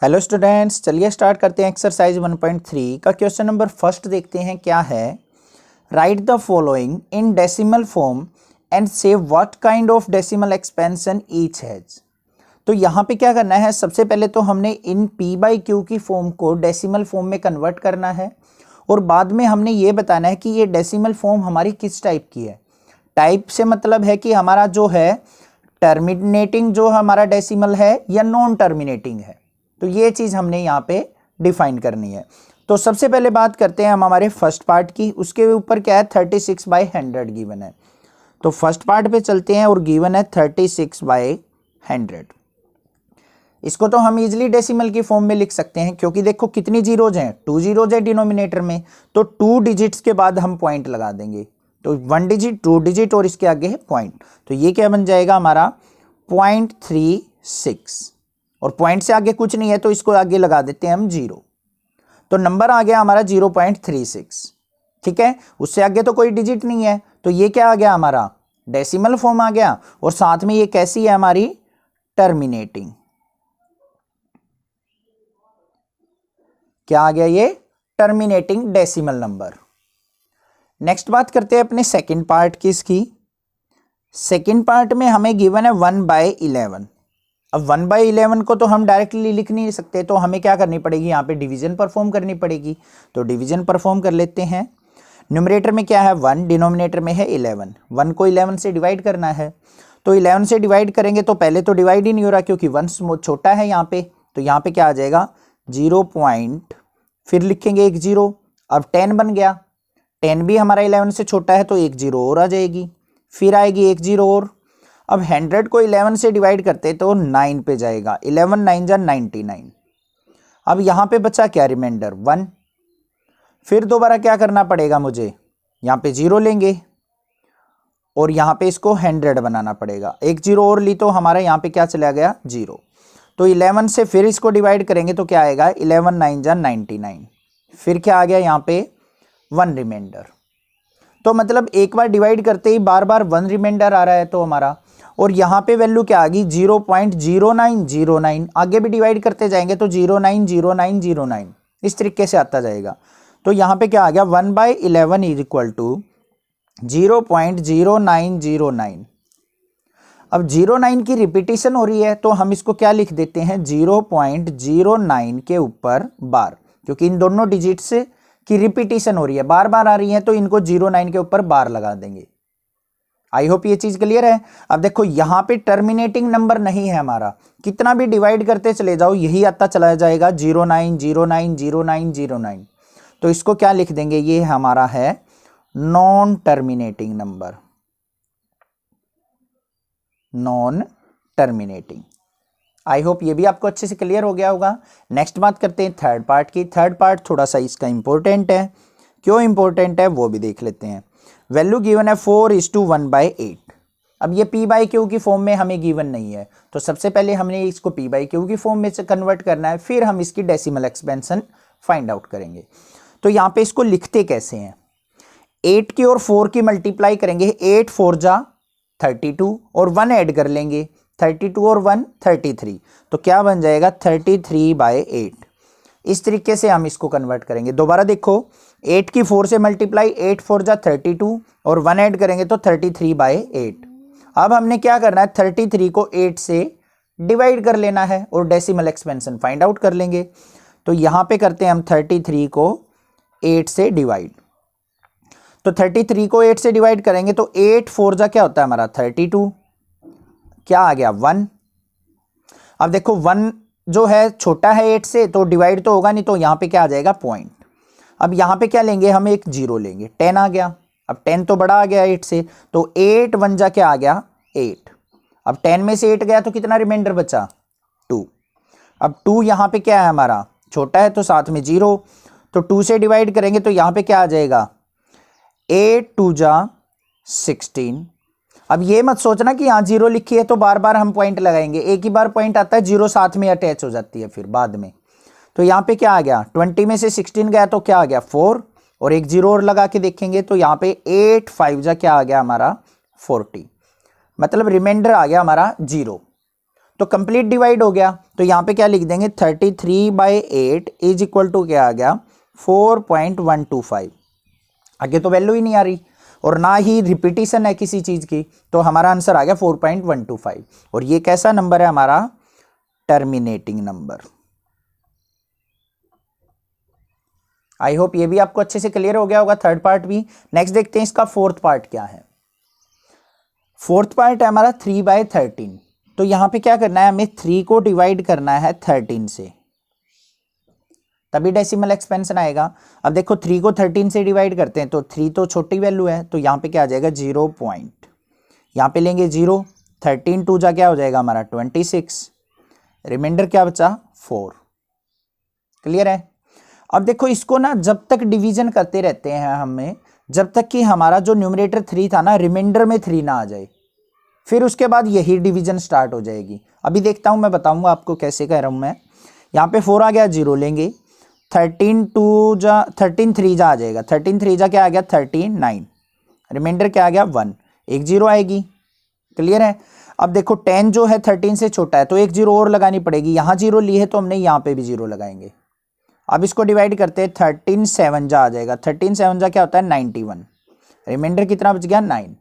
Hello students, चलिए start करते हैं एक्सरसाइज 1.3 का क्वेश्चन नंबर फर्स्ट देखते हैं क्या है। Write the following in decimal form and say what kind of decimal expansion each has. तो यहाँ पे क्या करना है, सबसे पहले तो हमने इन p बाई क्यू की फॉर्म को डेसिमल फॉर्म में कन्वर्ट करना है और बाद में हमने ये बताना है कि ये डेसिमल फॉर्म हमारी किस टाइप की है। टाइप से मतलब है कि हमारा जो है टर्मिनेटिंग जो हमारा डेसिमल है या नॉन टर्मिनेटिंग है। तो ये चीज़ हमने यहाँ पे डिफाइन करनी है। तो सबसे पहले बात करते हैं हम हमारे फर्स्ट पार्ट की। उसके ऊपर क्या है, 36/100 गिवन है। तो फर्स्ट पार्ट पे चलते हैं और गिवन है 36/100। इसको तो हम इजीली डेसिमल की फॉर्म में लिख सकते हैं क्योंकि देखो कितनी जीरोज हैं, 2 जीरोज है डिनोमिनेटर में, तो 2 डिजिट्स के बाद हम पॉइंट लगा देंगे। तो 1 डिजिट 2 डिजिट और इसके आगे है पॉइंट, तो ये क्या बन जाएगा हमारा 0.36 और पॉइंट से आगे कुछ नहीं है तो इसको आगे लगा देते हैं हम 0। तो नंबर आ गया हमारा 0.36। ठीक है, उससे आगे तो कोई डिजिट नहीं है, तो ये क्या आ गया हमारा डेसिमल फॉर्म आ गया। और साथ में ये कैसी है हमारी टर्मिनेटिंग, क्या आ गया ये टर्मिनेटिंग डेसिमल नंबर। नेक्स्ट बात करते हैं अपने सेकंड पार्ट की। इसकी सेकंड पार्ट में हमें गिवन है 1/11। अब 1/11 को तो हम डायरेक्टली लिख नहीं सकते, तो हमें क्या करनी पड़ेगी, यहाँ पे डिवीजन परफॉर्म करनी पड़ेगी। तो डिवीजन परफॉर्म कर लेते हैं। न्यूमरेटर में क्या है 1, डिनोमिनेटर में है 11। 1 को 11 से डिवाइड करना है, तो 11 से डिवाइड करेंगे तो पहले तो डिवाइड ही नहीं हो रहा क्योंकि 1 छोटा है यहाँ पे। तो यहाँ पे क्या आ जाएगा 0 पॉइंट, फिर लिखेंगे 1 0। अब 10 बन गया, 10 भी हमारा 11 से छोटा है तो 1 0 और आ जाएगी, फिर आएगी 1 0 और। अब 100 को 11 से डिवाइड करते तो 9 पे जाएगा, 11 9 जा 99। अब यहाँ पे बचा क्या रिमाइंडर 1। फिर दोबारा क्या करना पड़ेगा मुझे, यहाँ पे 0 लेंगे और यहाँ पे इसको 100 बनाना पड़ेगा। 1 0 और ली तो हमारा यहाँ पे क्या चला गया 0। तो 11 से फिर इसको डिवाइड करेंगे तो क्या आएगा 11 9 जा 99। फिर क्या आ गया यहाँ पे 1 रिमाइंडर। तो मतलब एक बार डिवाइड करते ही बार बार 1 रिमाइंडर आ रहा है तो हमारा, और यहाँ पे वैल्यू क्या आ गई 0.0909। आगे भी डिवाइड करते जाएंगे तो 090909 इस तरीके से आता जाएगा। तो यहाँ पे क्या आ गया 1/11 इज इक्वल टू 0.0909। अब 09 की रिपीटिशन हो रही है तो हम इसको क्या लिख देते हैं 0.09 के ऊपर बार, क्योंकि इन दोनों डिजिट्स की रिपीटिशन हो रही है, बार बार आ रही है, तो इनको 09 के ऊपर बार लगा देंगे। आई होप ये चीज क्लियर है। अब देखो यहाँ पे टर्मिनेटिंग नंबर नहीं है हमारा, कितना भी डिवाइड करते चले जाओ यही आता चला जाएगा 09 09 09 09। तो इसको क्या लिख देंगे, ये हमारा है non terminating number, non terminating. I hope ये भी आपको अच्छे से क्लियर हो गया होगा। नेक्स्ट बात करते हैं थर्ड पार्ट की। थर्ड पार्ट थोड़ा सा इसका इंपॉर्टेंट है, क्यों इंपॉर्टेंट है वो भी देख लेते हैं। वैल्यू गिवन है 4:1/8। अब ये p बाई क्यू की फॉर्म में हमें गिवन नहीं है, तो सबसे पहले हमने इसको p बाई क्यू की फॉर्म में से कन्वर्ट करना है, फिर हम इसकी डेसिमल एक्सपेंशन फाइंड आउट करेंगे। तो यहाँ पे इसको लिखते कैसे हैं, 8 की और 4 की मल्टीप्लाई करेंगे, 8 4 जा 32 और 1 ऐड कर लेंगे, 32 और 1 33। तो क्या बन जाएगा 33/8। इस तरीके से हम इसको कन्वर्ट करेंगे। दोबारा देखो 8 की 4 से मल्टीप्लाई, 8 4 जा 32 और 1 ऐड करेंगे तो 33/8। अब हमने क्या करना है 33 को 8 से डिवाइड कर लेना है और डेसिमल एक्सपेंशन फाइंड आउट कर लेंगे। तो यहाँ पे करते हैं हम 33 को 8 से डिवाइड। तो 33 को 8 से डिवाइड करेंगे तो 8 4 जा क्या होता है हमारा 32, क्या आ गया 1। अब देखो 1 जो है छोटा है 8 से तो डिवाइड तो होगा नहीं, तो यहाँ पे क्या आ जाएगा पॉइंट। अब यहाँ पे क्या लेंगे हम एक 0 लेंगे, 10 आ गया। अब 10 तो बड़ा आ गया 8 से, तो 8 1 जा क्या आ गया 8। अब 10 में से 8 गया तो कितना रिमाइंडर बचा 2। अब 2 यहाँ पे क्या है हमारा छोटा है तो साथ में 0, तो 2 से डिवाइड करेंगे तो यहाँ पे क्या आ जाएगा 8 2 जा 16। अब ये मत सोचना कि यहाँ 0 लिखी है तो बार बार हम पॉइंट लगाएंगे, एक ही बार पॉइंट आता है 0 साथ में अटैच हो जाती है फिर बाद में। तो यहाँ पे क्या आ गया 20 में से 16 गया तो क्या आ गया 4 और एक 0 और लगा के देखेंगे तो यहाँ पे 8 5 जा क्या आ गया हमारा 40, मतलब रिमाइंडर आ गया हमारा 0। तो कंप्लीट डिवाइड हो गया। तो यहाँ पे क्या लिख देंगे 33/8 इज इक्वल टू क्या आ गया 4.125। आगे तो वैल्यू ही नहीं आ रही और ना ही रिपीटिशन है किसी चीज की, तो हमारा आंसर आ गया 4.125। और ये कैसा नंबर है हमारा टर्मिनेटिंग नंबर। आई होप ये भी आपको अच्छे से क्लियर हो गया होगा, थर्ड पार्ट भी। नेक्स्ट देखते हैं इसका फोर्थ पार्ट क्या है। फोर्थ पार्ट है हमारा 3/13। तो यहां पे क्या करना है, हमें 3 को डिवाइड करना है 13 से, तभी डेसिमल एक्सपेंशन आएगा। अब देखो 3 को 13 से डिवाइड करते हैं तो 3 तो छोटी वैल्यू है, तो यहाँ पे क्या आ जाएगा 0 पॉइंट, यहाँ पे लेंगे 0, 13 2 जा क्या हो जाएगा हमारा 26, रिमाइंडर क्या बचा 4। क्लियर है। अब देखो इसको ना जब तक डिवीजन करते रहते हैं हमें, जब तक कि हमारा जो न्यूमरेटर 3 था ना रिमाइंडर में 3 ना आ जाए, फिर उसके बाद यही डिवीजन स्टार्ट हो जाएगी। अभी देखता हूं, मैं बताऊंगा आपको कैसे कह रहा हूं मैं। यहाँ पे 4 आ गया 0 लेंगे, 13 3 जा आ जाएगा, 13 3 जा क्या आ गया 39, रिमाइंडर क्या आ गया 1, एक 0 आएगी। क्लियर है। अब देखो 10 जो है 13 से छोटा है तो एक 0 और लगानी पड़ेगी, यहाँ 0 ली है तो हमने यहाँ पे भी 0 लगाएंगे। अब इसको डिवाइड करते हैं 13 7 जा आ जाएगा, 13 7 जा क्या होता है 91, रिमाइंडर कितना बच गया 9।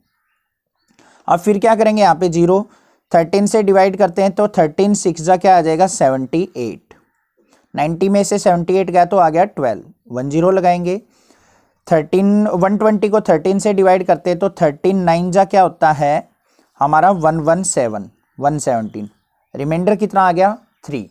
अब फिर क्या करेंगे यहाँ पे 0, 13 से डिवाइड करते हैं तो 13 6 जा क्या आ जाएगा 78, 90 में से 78 गया तो आ गया 12, 1 0 लगाएंगे। 120 को 13 से डिवाइड करते हैं तो 13 9 जा क्या होता है हमारा 117, 117, रिमाइंडर कितना आ गया 3।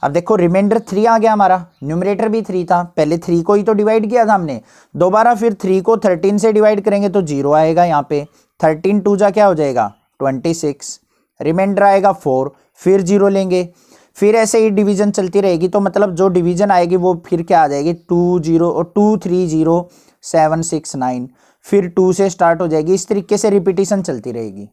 अब देखो रिमाइंडर 3 आ गया हमारा, न्यूमरेटर भी 3 था, पहले 3 को ही तो डिवाइड किया था हमने, दोबारा फिर 3 को 13 से डिवाइड करेंगे तो 0 आएगा यहाँ पे, 13 2 जा क्या हो जाएगा 26, रिमाइंडर आएगा 4, फिर 0 लेंगे, फिर ऐसे ही डिवीजन चलती रहेगी। तो मतलब जो डिवीजन आएगी वो फिर क्या आ जाएगी 2 0 और 2 3 0 7 6 9, फिर 2 से स्टार्ट हो जाएगी। इस तरीके से रिपीटिशन चलती रहेगी।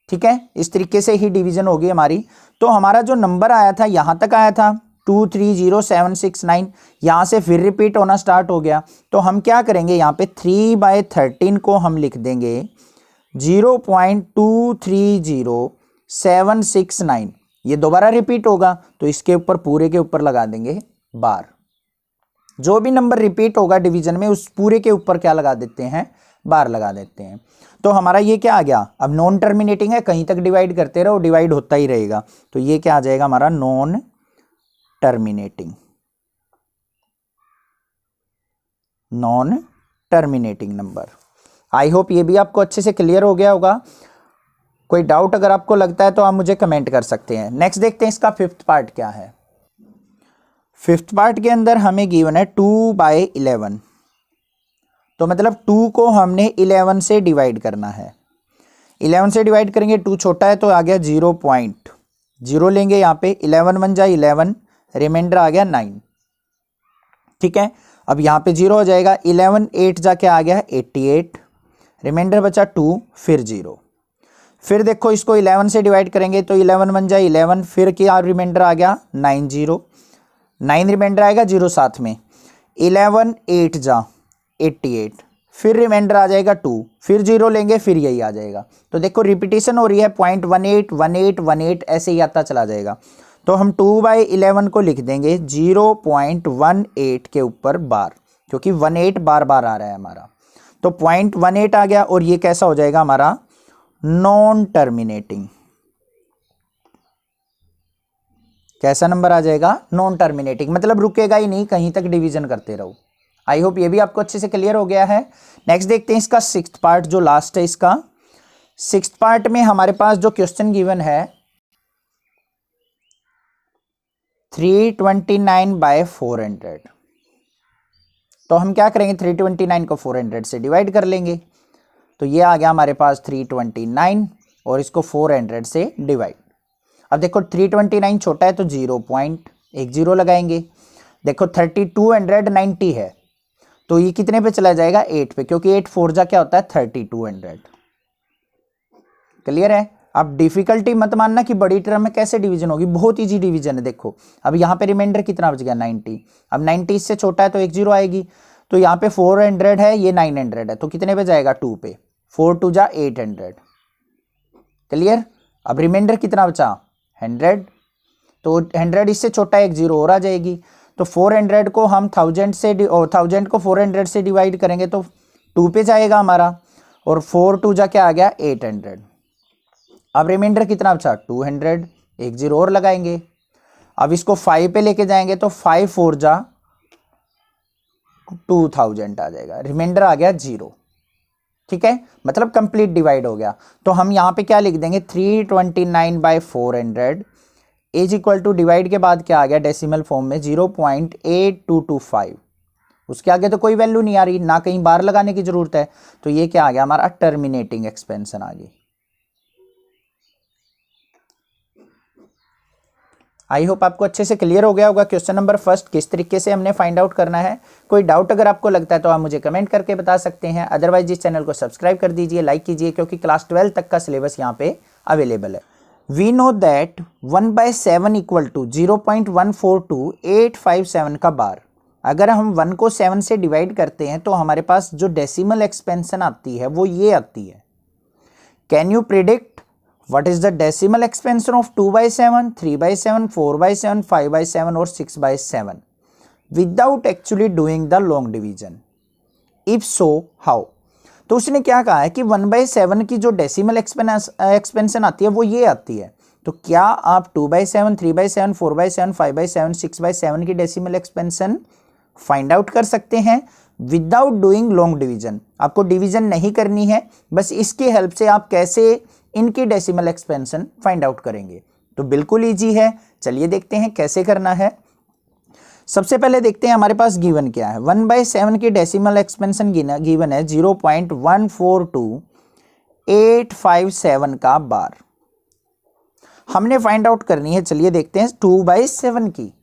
ठीक है, इस तरीके से ही डिवीजन होगी हमारी। तो हमारा जो नंबर आया था यहां तक आया था 2 3 0 7 6 9, यहां से फिर रिपीट होना स्टार्ट हो गया। तो हम क्या करेंगे यहाँ पे 3/13 को हम लिख देंगे 0.230769, ये दोबारा रिपीट होगा तो इसके ऊपर पूरे के ऊपर लगा देंगे बार। जो भी नंबर रिपीट होगा डिवीजन में उस पूरे के ऊपर क्या लगा देते हैं बार लगा देते हैं। तो हमारा ये क्या आ गया, अब नॉन टर्मिनेटिंग है, कहीं तक डिवाइड करते रहो डिवाइड होता ही रहेगा। तो ये क्या आ जाएगा हमारा non terminating, non terminating number. I hope ये भी आपको अच्छे से क्लियर हो गया होगा। कोई डाउट अगर आपको लगता है तो आप मुझे कमेंट कर सकते हैं। नेक्स्ट देखते हैं इसका फिफ्थ पार्ट क्या है। फिफ्थ पार्ट के अंदर हमें गिवन है 2/11, तो मतलब 2 को हमने 11 से डिवाइड करना है। 11 से डिवाइड करेंगे, 2 छोटा है तो आ गया 0.0 लेंगे यहाँ पे, 11 1 जा 11, रिमाइंडर आ गया 9। ठीक है, अब यहाँ पे 0 हो जाएगा, 11 8 जा के आ गया 88, रिमाइंडर बचा 2, फिर 0। फिर देखो इसको 11 से डिवाइड करेंगे तो 11 1 जा 11, फिर क्या रिमाइंडर आ गया 9 0, 9 रिमाइंडर आएगा 0 साथ में, 11 8 जा 88, फिर रिमाइंडर आ जाएगा 2, फिर 0 लेंगे फिर यही आ जाएगा। तो देखो रिपीटिशन हो रही है, 0.18 18 18 ऐसे ही आता चला जाएगा। तो हम 2/11 को लिख देंगे 0.18 के ऊपर बार, क्योंकि 18 बार बार आ रहा है हमारा। तो 0.18 आ गया और ये कैसा हो जाएगा हमारा नॉन टर्मिनेटिंग। कैसा नंबर आ जाएगा नॉन टर्मिनेटिंग, मतलब रुकेगा ही नहीं, कहीं तक डिवीजन करते रहो। आई होप ये भी आपको अच्छे से क्लियर हो गया है। नेक्स्ट देखते हैं इसका सिक्स्थ पार्ट जो लास्ट है इसका। सिक्स्थ पार्ट में हमारे पास जो क्वेश्चन गिवन है 329/400, तो हम क्या करेंगे 329 को 400 से डिवाइड कर लेंगे। तो ये आ गया हमारे पास 329 और इसको 400 से डिवाइड। अब देखो 329 छोटा है तो 0.10 लगाएंगे। देखो 3290 है तो ये कितने पे चला जाएगा 8 पे, क्योंकि 8 4 जा क्या होता है 3200। क्लियर है। अब डिफिकल्टी मत मानना कि बड़ी टर्म में कैसे डिवीजन होगी, बहुत इजी डिवीजन है। देखो अब यहाँ पे रिमाइंडर कितना बच गया 90, अब 90 इससे छोटा है तो 10 आएगी। तो यहाँ पे 400 है, ये 900 है, तो कितने पे जाएगा 2 पे, 4 2 जा 800। क्लियर। अब रिमाइंडर कितना बचा 100, तो 100 इससे छोटा एक जीरो और आ जाएगी। तो 400 को हम 1000 से 1000 को 400 से डिवाइड करेंगे तो 2 पे जाएगा हमारा, और 4 2 जा क्या आ गया 800। अब रिमाइंडर कितना बचा 200, एक जीरो और लगाएंगे। अब इसको 5 पे लेके जाएंगे तो 5 4 जा 2000 आ जाएगा, रिमाइंडर आ गया 0। ठीक है, मतलब कंप्लीट डिवाइड हो गया। तो हम यहाँ पे क्या लिख देंगे 329/400 इज इक्वल टू, डिवाइड के बाद क्या आ गया डेसिमल फॉर्म में 0.8225। उसके आगे तो कोई वैल्यू नहीं आ रही, ना कहीं बार लगाने की जरूरत है, तो ये क्या आ गया हमारा टर्मिनेटिंग एक्सपेंशन आ गई। आई होप आपको अच्छे से क्लियर हो गया होगा क्वेश्चन नंबर फर्स्ट किस तरीके से हमने फाइंड आउट करना है। कोई डाउट अगर आपको लगता है तो आप मुझे कमेंट करके बता सकते हैं, अदरवाइज इस चैनल को सब्सक्राइब कर दीजिए, लाइक कीजिए, क्योंकि क्लास 12 तक का सिलेबस यहाँ पे अवेलेबल है। We know that 1/7 equal to 0.142857 का बार। अगर हम 1 को 7 से डिवाइड करते हैं तो हमारे पास जो डेसिमल एक्सपेंशन आती है वो ये आती है। Can you predict what is the decimal expansion of 2/7, 3/7, 4/7, 5/7 और 6/7 without actually doing the long division? If so, how? तो उसने क्या कहा है कि 1/7 की जो डेसिमल एक्सपेंशन आती है वो ये आती है। तो क्या आप 2/7, 3/7, 4/7, 5/7, 6/7 की डेसिमल एक्सपेंशन फाइंड आउट कर सकते हैं विदाउट डूइंग लॉन्ग डिवीजन? आपको डिवीजन नहीं करनी है, बस इसकी हेल्प से आप कैसे इनकी डेसिमल एक्सपेंशन फाइंड आउट करेंगे। तो बिल्कुल इजी है, चलिए देखते हैं कैसे करना है। सबसे पहले देखते हैं हमारे पास गिवन क्या है। 1/7 की डेसिमल एक्सपेंशन गिवन है 0.142857 का बार। हमने फाइंड आउट करनी है, चलिए देखते हैं 2/7 की।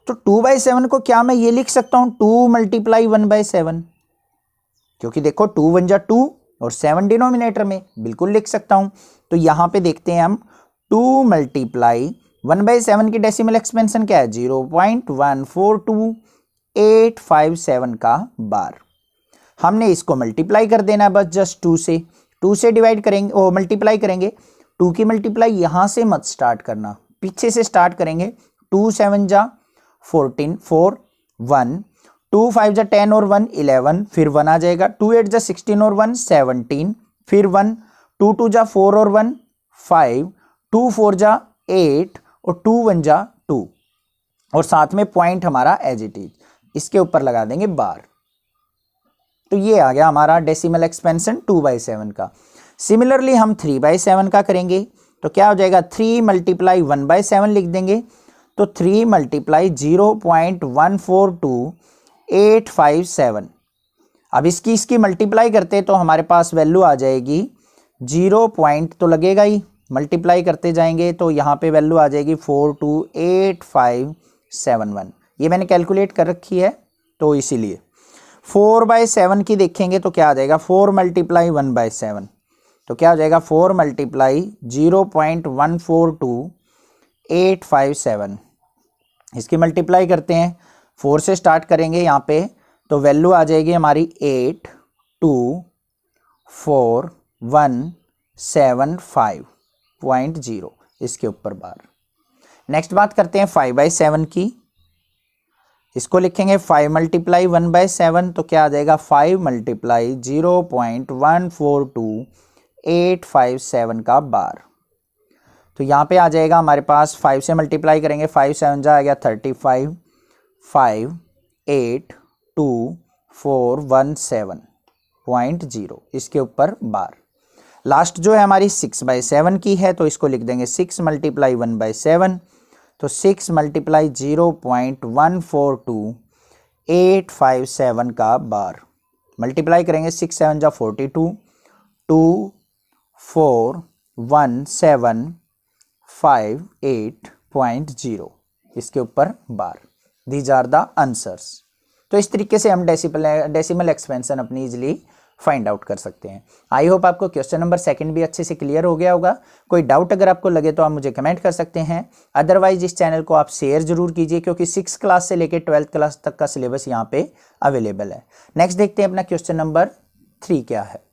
तो 2/7 को क्या मैं ये लिख सकता हूं 2 × 1/7, क्योंकि देखो 2 1 जा 2 और 7 डिनोमिनेटर में, बिल्कुल लिख सकता हूं। तो यहां पे देखते हैं हम 2 × 1/7 की डेसिमल एक्सपेंशन क्या है 0.142857 का बार। हमने इसको मल्टीप्लाई कर देना है बस जस्ट 2 से। 2 से डिवाइड करेंगे और मल्टीप्लाई करेंगे। 2 की मल्टीप्लाई यहां से मत स्टार्ट करना, पीछे से स्टार्ट करेंगे। 2 7 जा 14 4 1, 2 5 जा 10 और 1 11, फिर 1 आ जाएगा। 2 8 जा 16 और 1 17, फिर 1, 2 2 जा 4 और 1 5, 2 4 जा 8 और 2 1 जा 2, और साथ में पॉइंट हमारा एज इट इज, इसके ऊपर लगा देंगे बार। तो ये आ गया हमारा डेसिमल एक्सपेंशन 2/7 का। सिमिलरली हम 3/7 का करेंगे, तो क्या हो जाएगा 3 × 1/7 लिख देंगे। तो 3 × 0.142857। अब इसकी मल्टीप्लाई करते तो हमारे पास वैल्यू आ जाएगी 0 पॉइंट तो लगेगा ही, मल्टीप्लाई करते जाएंगे तो यहाँ पे वैल्यू आ जाएगी 428571। ये मैंने कैलकुलेट कर रखी है, तो इसीलिए 4/7 की देखेंगे तो क्या आ जाएगा 4 × 1/7, तो क्या हो जाएगा 4 × 0.142857। इसकी मल्टीप्लाई करते हैं, 4 से स्टार्ट करेंगे यहाँ पे, तो वैल्यू आ जाएगी हमारी 8241750, इसके ऊपर बार। नेक्स्ट बात करते हैं 5/7 की। इसको लिखेंगे 5 × 1/7, तो क्या आ जाएगा 5 × 0.142857 का बार। तो यहाँ पे आ जाएगा हमारे पास 5 से मल्टीप्लाई करेंगे, 5 7 जा आ गया 35, 5 8 2 4 1 7.0, इसके ऊपर बार। लास्ट जो है हमारी 6/7 की है, तो इसको लिख देंगे 6 × 1/7, तो 6 × 0.142857 का बार। मल्टीप्लाई करेंगे 6 7 जा 42, 2 4 1 758.0, इसके ऊपर bar. These are the answers. तो इस तरीके से हम डेसिमल एक्सपेंशन अपनी इजीली फाइंड आउट कर सकते हैं। आई होप आपको क्वेश्चन नंबर सेकंड भी अच्छे से क्लियर हो गया होगा। कोई डाउट अगर आपको लगे तो आप मुझे कमेंट कर सकते हैं, अदरवाइज इस चैनल को आप शेयर जरूर कीजिए, क्योंकि 6th क्लास से लेकर 12th क्लास तक का सिलेबस यहाँ पे अवेलेबल है। नेक्स्ट देखते हैं अपना क्वेश्चन नंबर 3 क्या है।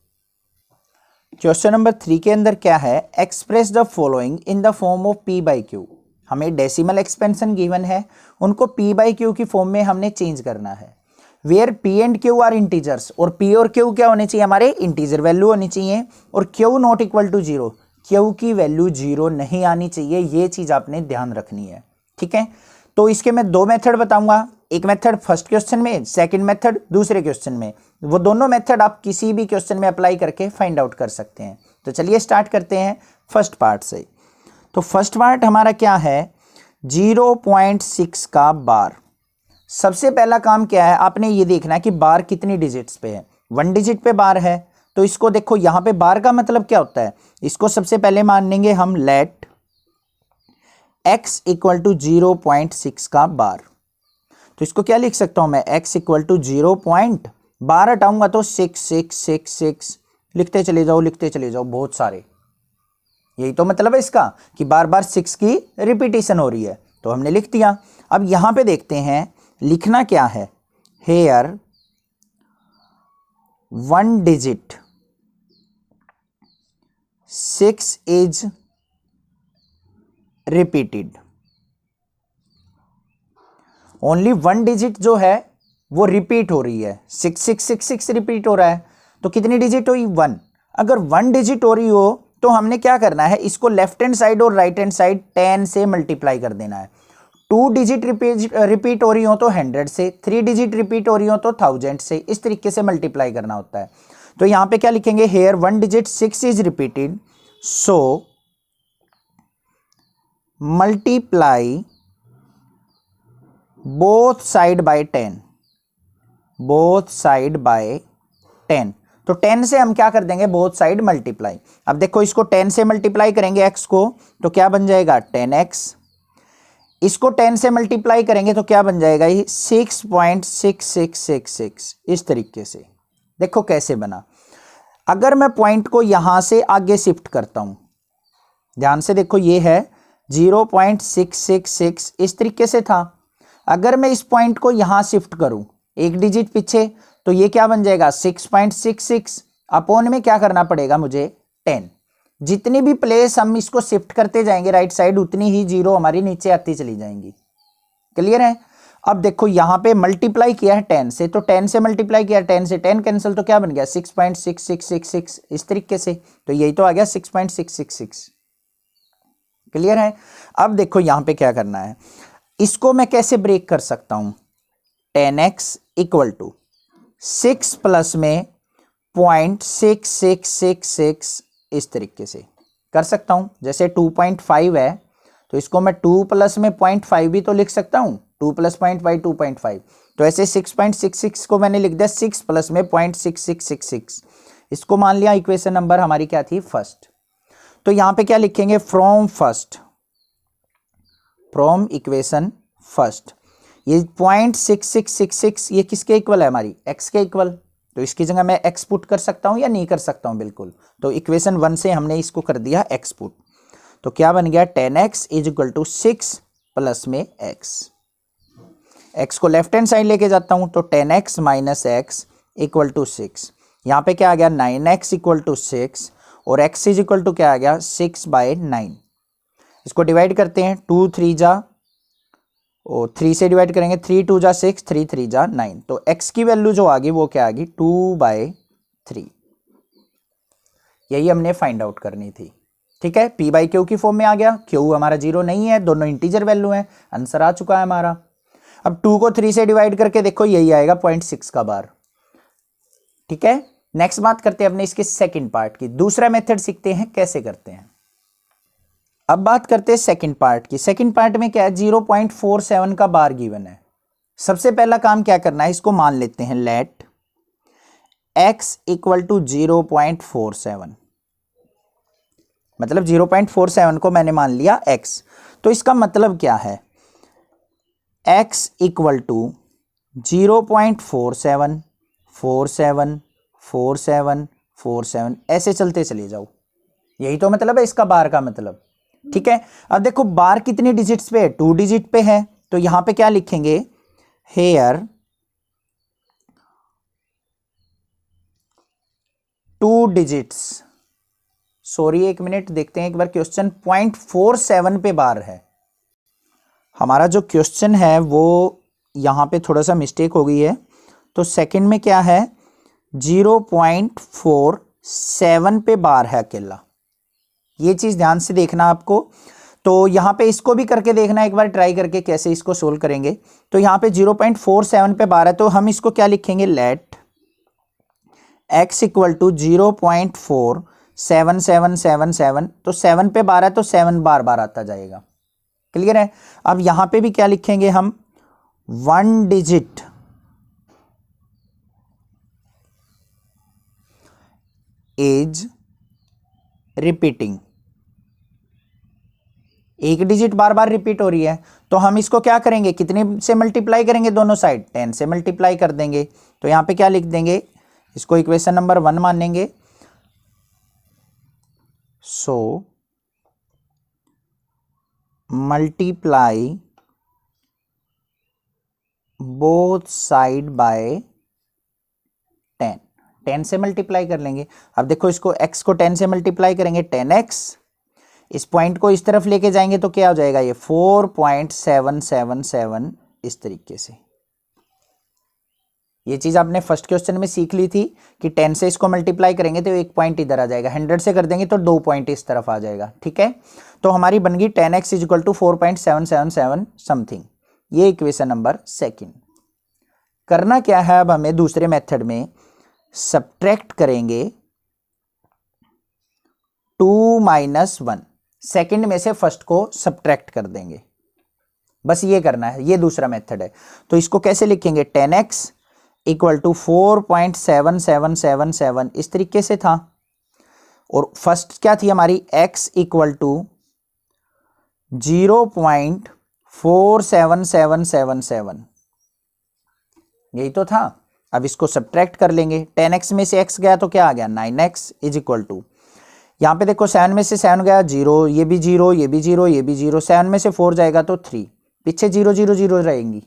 क्वेश्चन नंबर 3 के अंदर क्या है, express the following in the form of P by Q. हमें डेसिमल एक्सपेंशन गिवन है, उनको पी बाई क्यू की फॉर्म में हमने चेंज करना है। Where P and Q are integers, और पी और क्यू क्या होने चाहिए, हमारे इंटीजर वैल्यू होनी चाहिए, और Q not equal to zero, Q की वैल्यू जीरो नहीं आनी चाहिए, ये चीज आपने ध्यान रखनी है। ठीक है, तो इसके मैं दो मेथड बताऊंगा, एक मेथड फर्स्ट क्वेश्चन में, सेकंड मेथड दूसरे क्वेश्चन में। वो दोनों मेथड आप किसी भी क्वेश्चन में अप्लाई करके फाइंड आउट कर सकते हैं। तो चलिए स्टार्ट करते हैं फर्स्ट पार्ट से। तो फर्स्ट पार्ट हमारा क्या है, 0.6 का बार। सबसे पहला काम क्या है, आपने ये देखना है कि बार कितनी डिजिट्स पे है। 1 डिजिट पे बार है, तो इसको देखो, यहां पे बार का मतलब क्या होता है, इसको सबसे पहले मान लेंगे हम लेट x इक्वल टू 0.6 का बार। तो इसको क्या लिख सकता हूं मैं, x इक्वल टू 0.12 हटाऊंगा तो 6 लिखते चले जाओ, लिखते चले जाओ, बहुत सारे। यही तो मतलब है इसका कि बार बार 6 की रिपीटेशन हो रही है, तो हमने लिख दिया। अब यहां पे देखते हैं लिखना क्या है, here 1 digit 6 is repeated. Only 1 digit जो है वो रिपीट हो रही है, 6 रिपीट हो रहा है, तो कितनी डिजिट हुई, 1। अगर 1 डिजिट हो रही हो तो हमने क्या करना है, इसको लेफ्ट हैंड साइड और राइट हैंड साइड 10 से मल्टीप्लाई कर देना है। 2 डिजिट रिपीट हो रही हो तो 100 से, 3 डिजिट रिपीट हो रही हो तो 1000 से, इस तरीके से मल्टीप्लाई करना होता है। तो यहां पे क्या लिखेंगे, here 1 digit 6 is repeated, so multiply both side by 10, both side by 10। तो 10 से हम क्या कर देंगे, बोथ साइड मल्टीप्लाई। अब देखो इसको 10 से मल्टीप्लाई करेंगे x को, तो क्या बन जाएगा 10x। इसको 10 से मल्टीप्लाई करेंगे तो क्या बन जाएगा, ये 6.6666, इस तरीके से। देखो कैसे बना। अगर मैं पॉइंट को यहां से आगे शिफ्ट करता हूं, ध्यान से देखो, ये है 0.666, इस तरीके से था। अगर मैं इस पॉइंट को यहां शिफ्ट करूं एक डिजिट पीछे, तो ये क्या बन जाएगा 6.66, अपॉन में क्या करना पड़ेगा मुझे 10। जितनी भी प्लेस हम इसको शिफ्ट करते जाएंगे राइट साइड, उतनी ही जीरो हमारी नीचे आती चली जाएंगी। क्लियर है। अब देखो यहां पे मल्टीप्लाई किया है 10 से, तो 10 से मल्टीप्लाई किया, 10 से 10 कैंसिल, तो क्या बन गया 6.6666, इस तरीके से। तो यही तो आ गया 6.666। क्लियर है। अब देखो यहां पे क्या करना है, इसको मैं कैसे ब्रेक कर सकता हूं, 10x इक्वल टू 6 प्लस में 0.6666, इस तरीके से कर सकता हूं। जैसे 2.5 है तो इसको मैं 2 प्लस में 0.5 भी तो लिख सकता हूं, 2 प्लस 0.5 2.5। तो ऐसे 6.66 को मैंने लिख दिया 6 प्लस में 0.6666, इसको मान लिया इक्वेशन नंबर हमारी क्या थी, फर्स्ट। तो यहां पे क्या लिखेंगे, from first, from equation first, ये 0.6666 ये किसके इक्वल है, हमारी x के इक्वल। तो इसकी जगह मैं x पुट कर सकता हूं या नहीं कर सकता हूं, बिल्कुल। तो इक्वेशन 1 से हमने इसको कर दिया x पुट, तो क्या बन गया 10x is equal to 6 plus में x को लेफ्ट हैंड साइड लेके जाता हूं, तो 10x minus x equal to 6। यहां पे क्या आ गया 9x इक्वल टू 6, और x इज इक्वल टू क्या आ गया 6/9। इसको डिवाइड करते हैं, 2 3 जा, और 3 से डिवाइड करेंगे, 3 2 जा 6, 3 3 जा 9। तो x की वैल्यू जो आ गई वो क्या आ गई 2/3। यही हमने फाइंड आउट करनी थी। ठीक है, p बाई क्यू की फॉर्म में आ गया, q हमारा 0 नहीं है, दोनों इंटीजर वैल्यू है, आंसर आ चुका है हमारा। अब 2 को 3 से डिवाइड करके देखो यही आएगा 0.6 का बार। ठीक है, नेक्स्ट बात करते हैं अपने इसके सेकंड पार्ट की, दूसरा मेथड सीखते हैं कैसे करते हैं। अब बात करते हैं सेकंड पार्ट की। सेकंड पार्ट में क्या है, 0.47 का बार गिवन है। सबसे पहला काम क्या करना है, इसको मान लेते हैं लेट x इक्वल टू 0.47, मतलब 0.47 को मैंने मान लिया x। तो इसका मतलब क्या है, x इक्वल टू 0.47 47 47 47, ऐसे चलते चले जाओ। यही तो मतलब है इसका बार का मतलब। ठीक है, अब देखो बार कितनी डिजिट्स पे है, 2 डिजिट पे है, तो यहां पे क्या लिखेंगे, हेयर 2 डिजिट्स सॉरी एक मिनट, देखते हैं एक बार क्वेश्चन। 0.47 पे बार है हमारा जो क्वेश्चन है, वो यहाँ पे थोड़ा सा मिस्टेक हो गई है। तो सेकंड में क्या है, 0.47 पे बार है अकेला, ये चीज़ ध्यान से देखना आपको। तो यहाँ पे इसको भी करके देखना एक बार ट्राई करके कैसे इसको सोल्व करेंगे। तो यहाँ पे 0.47 पे बार है, तो हम इसको क्या लिखेंगे, लेट x इक्वल टू 0.4777, तो 7 पे बार है तो 7 बार बार आता जाएगा। क्लियर है। अब यहां पे भी क्या लिखेंगे हम, 1 डिजिट इज रिपीटिंग, एक डिजिट बार बार रिपीट हो रही है, तो हम इसको क्या करेंगे, कितने से मल्टीप्लाई करेंगे, दोनों साइड 10 से मल्टीप्लाई कर देंगे। तो यहां पे क्या लिख देंगे, इसको इक्वेशन नंबर 1 मानेंगे। सो मल्टीप्लाई बोथ साइड बाय 10, 10 से मल्टीप्लाई कर लेंगे। अब देखो इसको x को 10 से मल्टीप्लाई करेंगे, 10x, इस पॉइंट को इस तरफ लेके जाएंगे तो क्या हो जाएगा, ये 4.777 इस तरीके से। ये चीज आपने फर्स्ट क्वेश्चन में सीख ली थी कि 10 से इसको मल्टीप्लाई करेंगे तो एक पॉइंट इधर आ जाएगा, 100 से कर देंगे तो 2 पॉइंट इस तरफ आ जाएगा। ठीक है, तो हमारी बन गई 10x इक्वल टू 4.777 समथिंग। ये इक्वेशन नंबर सेकंड। करना क्या है, अब हमें दूसरे मेथड में सब्ट्रैक्ट करेंगे 2 - 1, सेकंड में से फर्स्ट को सब्ट्रैक्ट कर देंगे, बस ये करना है, ये दूसरा मेथड है। तो इसको कैसे लिखेंगे, 10x इक्वल टू 4.7777 इस तरीके से था, और फर्स्ट क्या थी हमारी, x इक्वल टू 0.47777, यही तो था। अब इसको सब्ट्रैक्ट कर लेंगे, 10x में से x गया तो क्या आ गया, 9x इज इक्वल टू, यहां पे देखो 7 में से 7 गया 0, ये भी 0, ये भी 0, ये भी 0, 7 में से 4 जाएगा तो 3, पीछे 0 0 0 रहेंगी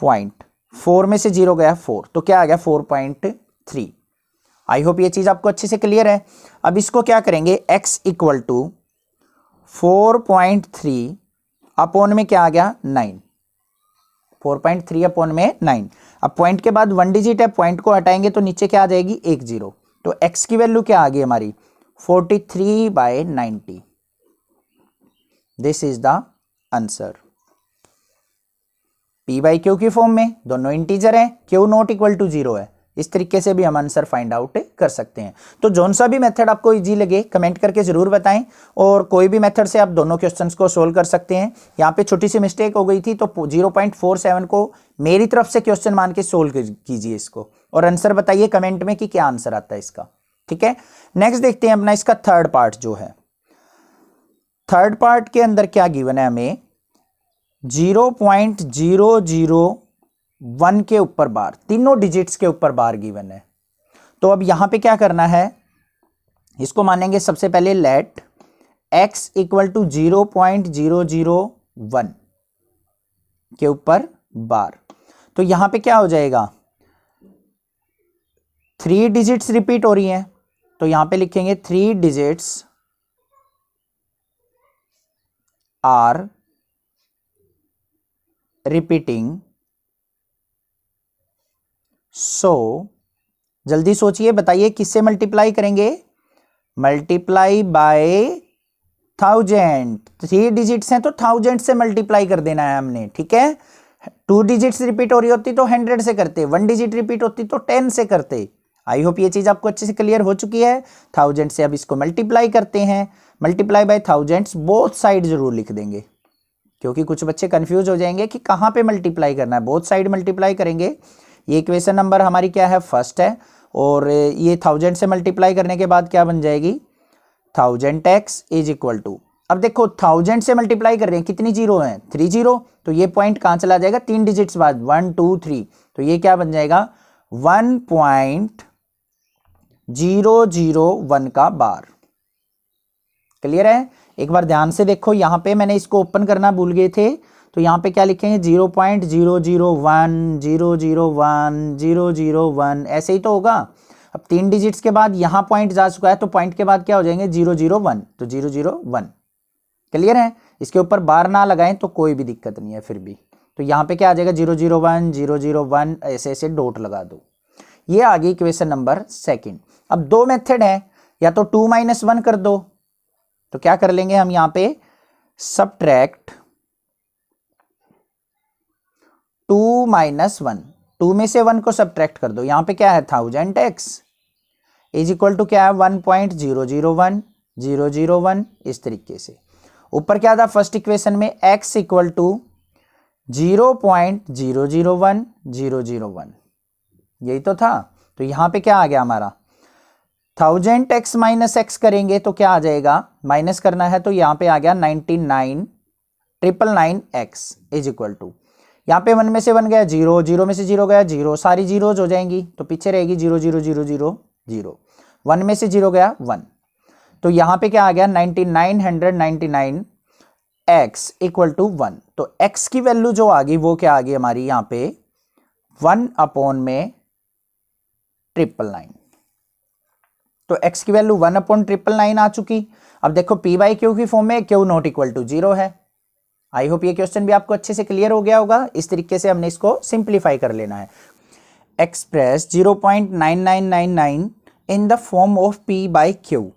पॉइंट, 4 में से 0 गया 4, तो क्या आ गया 4.3। आई होप ये चीज आपको अच्छे से क्लियर है। अब इसको क्या करेंगे, x इक्वल टू 4.3 अपॉन में क्या आ गया 9, 4.3 अपॉन में 9। अब पॉइंट के बाद 1 डिजिट है, पॉइंट को हटाएंगे तो नीचे क्या आ जाएगी, 1 0, तो x की वैल्यू क्या आ गई हमारी 43/90। This is the answer. p by Q की फॉर्म में, दोनों इंटीजर हैं, q नॉट इक्वल टू 0 है, इस तरीके से भी हम आंसर फाइंड आउट कर सकते हैं। तो जोन सा भी मेथड आपको इजी लगे कमेंट करके जरूर बताएं, और कोई भी मेथड से आप दोनों क्वेश्चंस को सोल्व कर सकते हैं। यहाँ पे छोटी सी मिस्टेक हो गई थी, तो 0.47 को मेरी तरफ से क्वेश्चन मान के सोल्व कीजिए इसको, और आंसर बताइए कमेंट में कि क्या आंसर आता है इसका। ठीक है, नेक्स्ट देखते हैं अपना इसका थर्ड पार्ट जो है। थर्ड पार्ट के अंदर क्या गिवन है हमें, 0.001 के ऊपर बार, तीनों डिजिट्स के ऊपर बार गिवन है। तो अब यहां पे क्या करना है, इसको मानेंगे सबसे पहले लेट x इक्वल टू 0.001 के ऊपर बार। तो यहां पे क्या हो जाएगा, 3 डिजिट्स रिपीट हो रही हैं, तो यहां पे लिखेंगे 3 डिजिट्स आर रिपीटिंग। सो जल्दी सोचिए, बताइए किससे मल्टीप्लाई करेंगे, मल्टीप्लाई बाय 1000। 3 डिजिट्स हैं तो 1000 से मल्टीप्लाई कर देना है हमने। ठीक है, 2 डिजिट्स रिपीट हो रही होती तो 100 से करते, 1 डिजिट रिपीट होती तो 10 से करते। आई होप ये चीज आपको अच्छे से क्लियर हो चुकी है। 1000 से अब इसको मल्टीप्लाई करते हैं, मल्टीप्लाई बाय 1000, बोथ साइड जरूर लिख देंगे, क्योंकि कुछ बच्चे कंफ्यूज हो जाएंगे कि कहां पे मल्टीप्लाई करना है। बोथ साइड मल्टीप्लाई करेंगे। ये इक्वेशन नंबर हमारी क्या है, फर्स्ट है, और ये 1000 से मल्टीप्लाई करने के बाद क्या बन जाएगी, 1000x इज इक्वल टू, अब देखो 1000 से मल्टीप्लाई कर रहे हैं, कितनी जीरो हैं, 3 0, तो ये पॉइंट कहां चला जाएगा, 3 डिजिट्स बाद, 1 2 3, तो ये क्या बन जाएगा 1.001 का बार। क्लियर है। एक बार ध्यान से देखो, यहां पे मैंने इसको ओपन करना भूल गए थे, तो यहां पे क्या लिखेंगे 0.001 001 001, ऐसे ही तो होगा। अब 3 डिजिट्स के बाद यहाँ पॉइंट जा चुका है, तो पॉइंट के बाद क्या हो जाएंगे 0 0 1, तो 0 0 1। क्लियर है? इसके ऊपर बार ना लगाएं तो कोई भी दिक्कत नहीं है फिर भी। तो यहाँ पे क्या आ जाएगा 0 0 1 0 0 1, ऐसे ऐसे डॉट लगा दो। ये आ गई इक्वेशन नंबर सेकंड। अब दो मेथड है, या तो 2 - 1 कर दो, तो क्या कर लेंगे हम यहाँ पे सबट्रैक्ट 2 - 1, 2 में से 1 को सबट्रैक्ट कर दो। यहाँ पे क्या है 1000x इज इक्वल टू क्या है 1.001 001, इस तरीके से। ऊपर क्या था फर्स्ट इक्वेशन में x इक्वल टू 0.001 001, यही तो था। तो यहाँ पे क्या आ गया हमारा 1000x - x करेंगे तो क्या आ जाएगा, माइनस करना है तो यहाँ पे आ गया 99,999x इज इक्वल टू, यहाँ पे 1 में से 1 गया 0, 0 में से 0 गया 0, सारी जीरोज हो जाएंगी तो पीछे रहेगी 0 0 0 0 0, 1 में से 0 गया 1, तो यहाँ पे क्या आ गया 9999x इक्वल टू 1। तो x की वैल्यू जो आ गई वो क्या आ गई हमारी यहाँ पे 1/999। तो x की वैल्यू 1/999 आ चुकी। अब देखो p बाई क्यू की फॉर्म में q नॉट इक्वल टू 0 है। आई होप ये क्वेश्चन भी आपको अच्छे से क्लियर हो गया होगा। इस तरीके से हमने इसको सिंप्लीफाई कर लेना है। Express 0.9999 in the form of p by q.